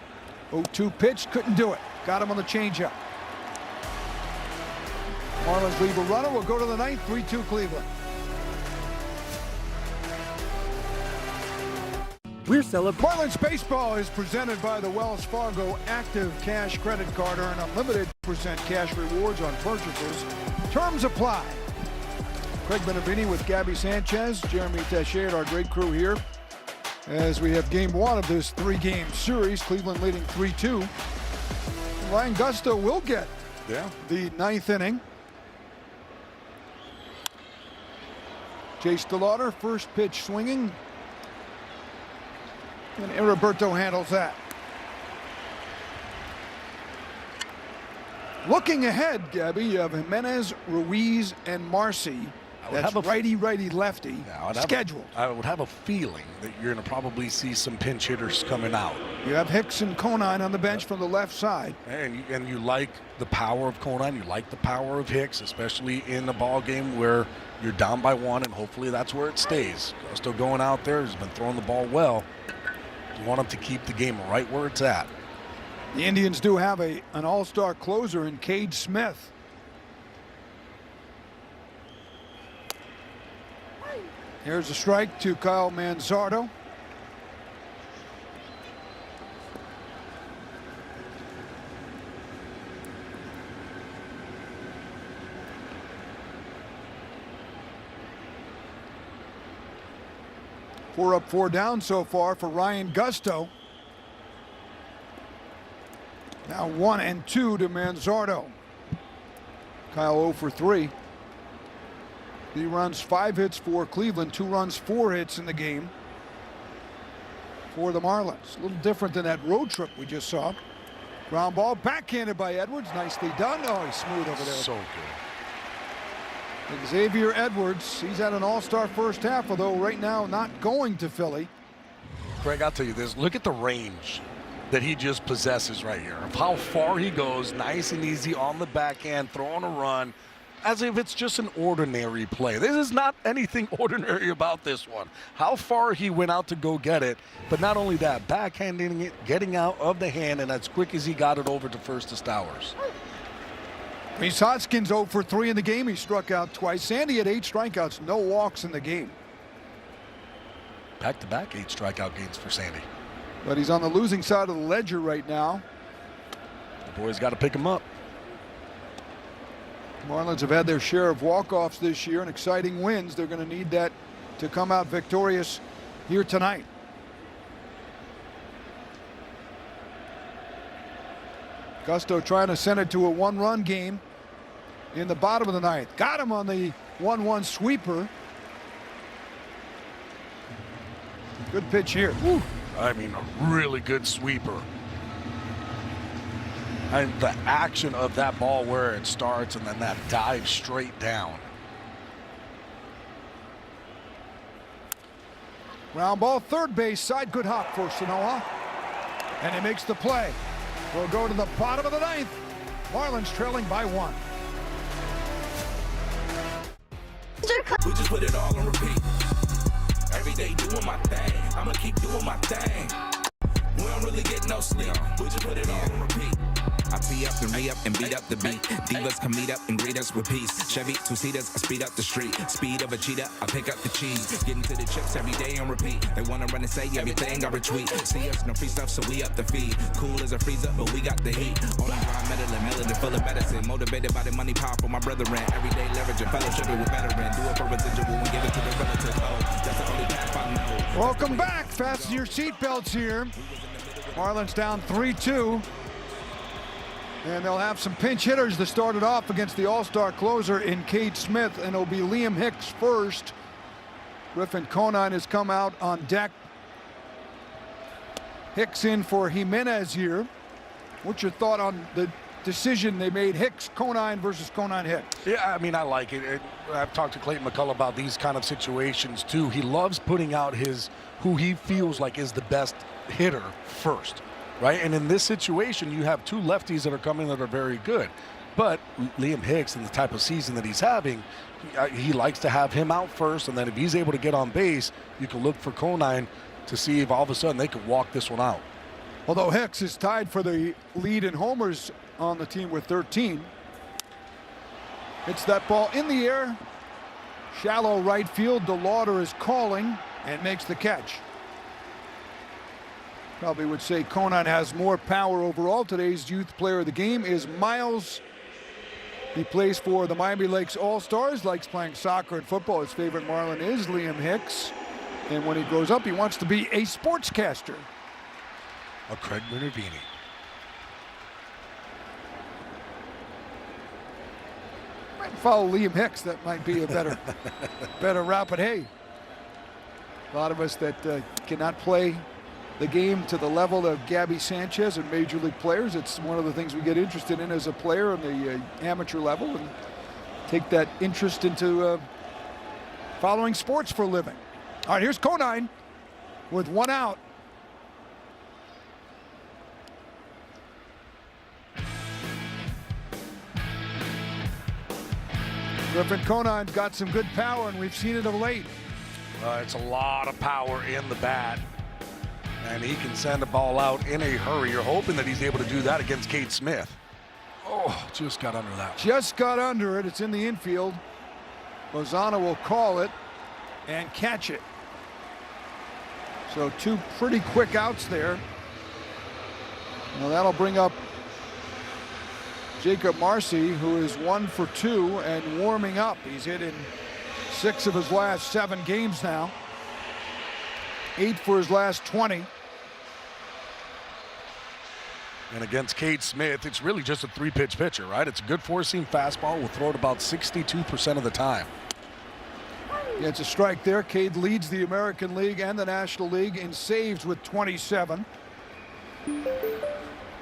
0-2 pitch, couldn't do it. Got him on the changeup. Marlins leave a runner. We'll go to the 9th, 3-2 Cleveland. We're celebrating. Marlins baseball is presented by the Wells Fargo Active Cash Credit Card. Earn unlimited % cash rewards on purchases. Terms apply. Craig Benavini with Gabby Sanchez, Jeremy Teixeira, our great crew here, as we have game 1 of this 3-game series. Cleveland leading 3-2. Ryan Gusto will get the 9th inning. Chase DeLauder, first pitch swinging. And Heriberto handles that. Looking ahead, Gabby, you have Jimenez, Ruiz, and Marcy. That's righty, lefty scheduled. I would have a feeling that you're going to probably see some pinch hitters coming out. You have Hicks and Conine on the bench from the left side. And you like the power of Conine. You like the power of Hicks, especially in a ball game where you're down by 1, and hopefully that's where it stays. Still going out there. He's been throwing the ball well. You want him to keep the game right where it's at. The Indians do have an all-star closer in Cade Smith. Here's a strike to Kyle Manzardo. 4 up, 4 down so far for Ryan Gusto. Now 1 and 2 to Manzardo. Kyle 0 for 3. He runs 5 hits for Cleveland, 2 runs, 4 hits in the game for the Marlins. A little different than that road trip we just saw. Ground ball backhanded by Edwards. Nicely done. Oh, he's smooth over there. So good. Xavier Edwards, he's had an all-star first half, although right now not going to Philly. Greg, I'll tell you this. Look at the range that he just possesses right here. Of how far he goes, nice and easy on the backhand, throwing a run, as if it's just an ordinary play. This is not anything ordinary about this one. How far he went out to go get it, but not only that, backhanding it, getting out of the hand, and as quick as he got it over to first to Stowers. Rhys Hoskins 0 for 3 in the game. He struck out twice. Sandy had 8 strikeouts, no walks in the game. Back-to-back 8 strikeout games for Sandy. But he's on the losing side of the ledger right now. The boys got to pick him up. Marlins have had their share of walk-offs this year and exciting wins. They're going to need that to come out victorious here tonight. Gusto trying to send it to a 1-run game in the bottom of the ninth. Got him on the 1-1 sweeper. Good pitch here. Woo. I mean, a really good sweeper. And the action of that ball where it starts and then that dive straight down. Ground ball, third base side. Good hop for Sanoa. And he makes the play. We'll go to the bottom of the ninth. Marlins trailing by 1. We just put it all on repeat. Every day doing my thing. I'ma keep doing my thing. We don't really get no sleep. We just put it all on repeat. I be up and re-up and beat up the beat. Divas come meet up and greet us with peace. Chevy 2-seaters, I speed up the street. Speed of a cheetah, I pick up the cheese. Getting to the chips every day on repeat. They wanna run and say everything I retweet. See us, no free stuff, so we up the feed. Cool as a freezer, but we got the heat. On the grind, metal and melody full of medicine. Motivated by the money, powerful, my brethren. Everyday leverage and fellowship with veteran. Do it for residual and give it to the relative. Oh, that's the only path I know. Welcome back. Fasten your seatbelts here. Marlins down 3-2. And they'll have some pinch hitters to start it off against the all-star closer in Cade Smith, and it'll be Liam Hicks first. Griffin Conine has come out on deck. Hicks in for Jimenez here. What's your thought on the decision they made, Hicks, Conine versus Conine Hicks? Yeah, I mean, I like it. I've talked to Clayton McCullough about these kind of situations too. He loves putting out who he feels like is the best hitter first. Right, and in this situation, you have 2 lefties that are coming that are very good. But Liam Hicks, and the type of season that he's having, he likes to have him out first, and then if he's able to get on base, you can look for Conine to see if all of a sudden they could walk this one out. Although Hicks is tied for the lead in homers on the team with 13. Hits that ball in the air. Shallow right field. DeLauder is calling and makes the catch. Probably would say Conine has more power overall. Today's youth player of the game is Miles. He plays for the Miami Lakes All-Stars, likes playing soccer and football. His favorite Marlin is Liam Hicks. And when he grows up, he wants to be a sportscaster. A Craig Minervini. Might follow Liam Hicks. That might be a better route. But hey, a lot of us that cannot play the game to the level of Gabby Sanchez and major league players, it's one of the things we get interested in as a player on the amateur level, and take that interest into following sports for a living. All right, here's Conine with 1 out. Griffin Conine's got some good power, and we've seen it of late. It's a lot of power in the bat. And he can send the ball out in a hurry. You're hoping that he's able to do that against Cade Smith. Oh, just got under that. Just got under it. It's in the infield. Lozano will call it and catch it. So 2 pretty quick outs there. Now that'll bring up Jacob Marcy, who is 1 for 2 and warming up. He's hit in 6 of his last 7 games now. 8 for his last 20. And against Cade Smith, it's really just a 3-pitch pitcher, right? It's a good four-seam fastball. Will throw it about 62% of the time. Yeah, it's a strike there. Cade leads the American League and the National League in saves with 27.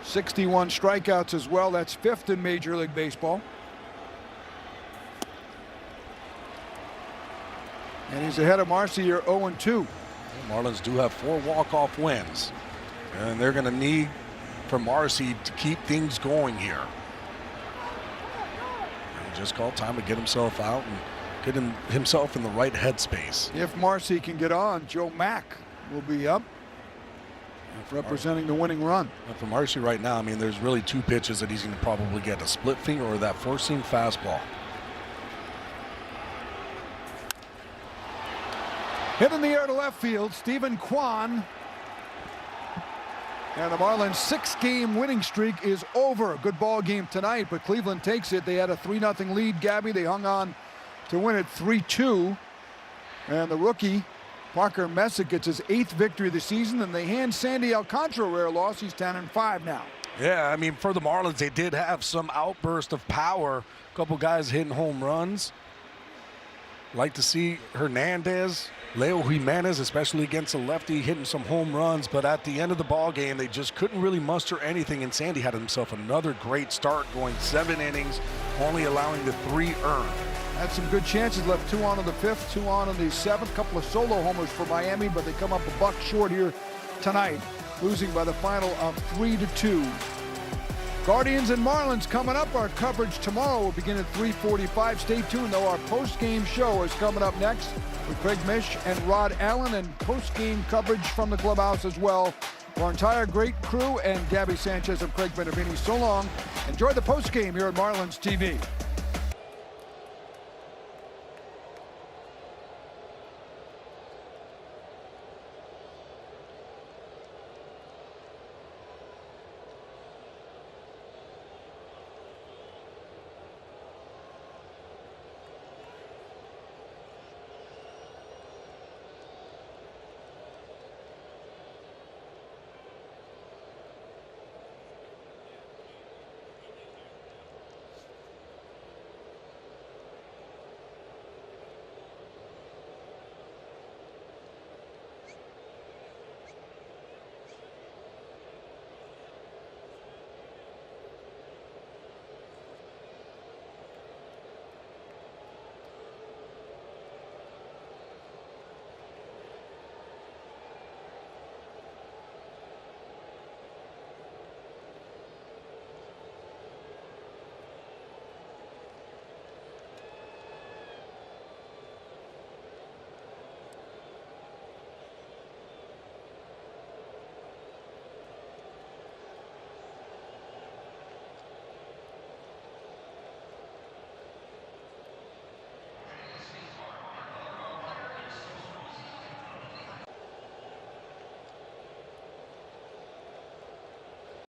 61 strikeouts as well. That's 5th in Major League Baseball. And he's ahead of Marcy here, 0-2. The Marlins do have 4 walk-off wins. And they're going to need for Marcy to keep things going here. And just called time to get himself out and get himself in the right headspace. If Marcy can get on, Joe Mack will be up, representing the winning run. And for Marcy right now, I mean, there's really 2 pitches that he's going to probably get, a split finger or that four-seam fastball. Hit in the air to left field, Stephen Kwan. And the Marlins' 6-game winning streak is over. A good ball game tonight, but Cleveland takes it. They had a 3-0 lead, Gabby. They hung on to win it 3-2. And the rookie, Parker Messick, gets his 8th victory of the season, and they hand Sandy Alcantara a rare loss. He's 10-5 now. Yeah, I mean, for the Marlins, they did have some outburst of power. A couple guys hitting home runs. Like to see Hernandez, Leo Jimenez, especially against a lefty, hitting some home runs. But at the end of the ball game, they just couldn't really muster anything. And Sandy had himself another great start, going 7 innings, only allowing the 3 earned. Had some good chances, left 2 on in the 5th, 2 on in the 7th. Couple of solo homers for Miami, but they come up a buck short here tonight, losing by the final of 3-2. Guardians and Marlins coming up. Our coverage tomorrow will begin at 3:45. Stay tuned, though. Our post-game show is coming up next with Craig Mish and Rod Allen, and post-game coverage from the clubhouse as well. Our entire great crew and Gabby Sanchez and Craig Benavides. So long. Enjoy the post-game here at Marlins TV.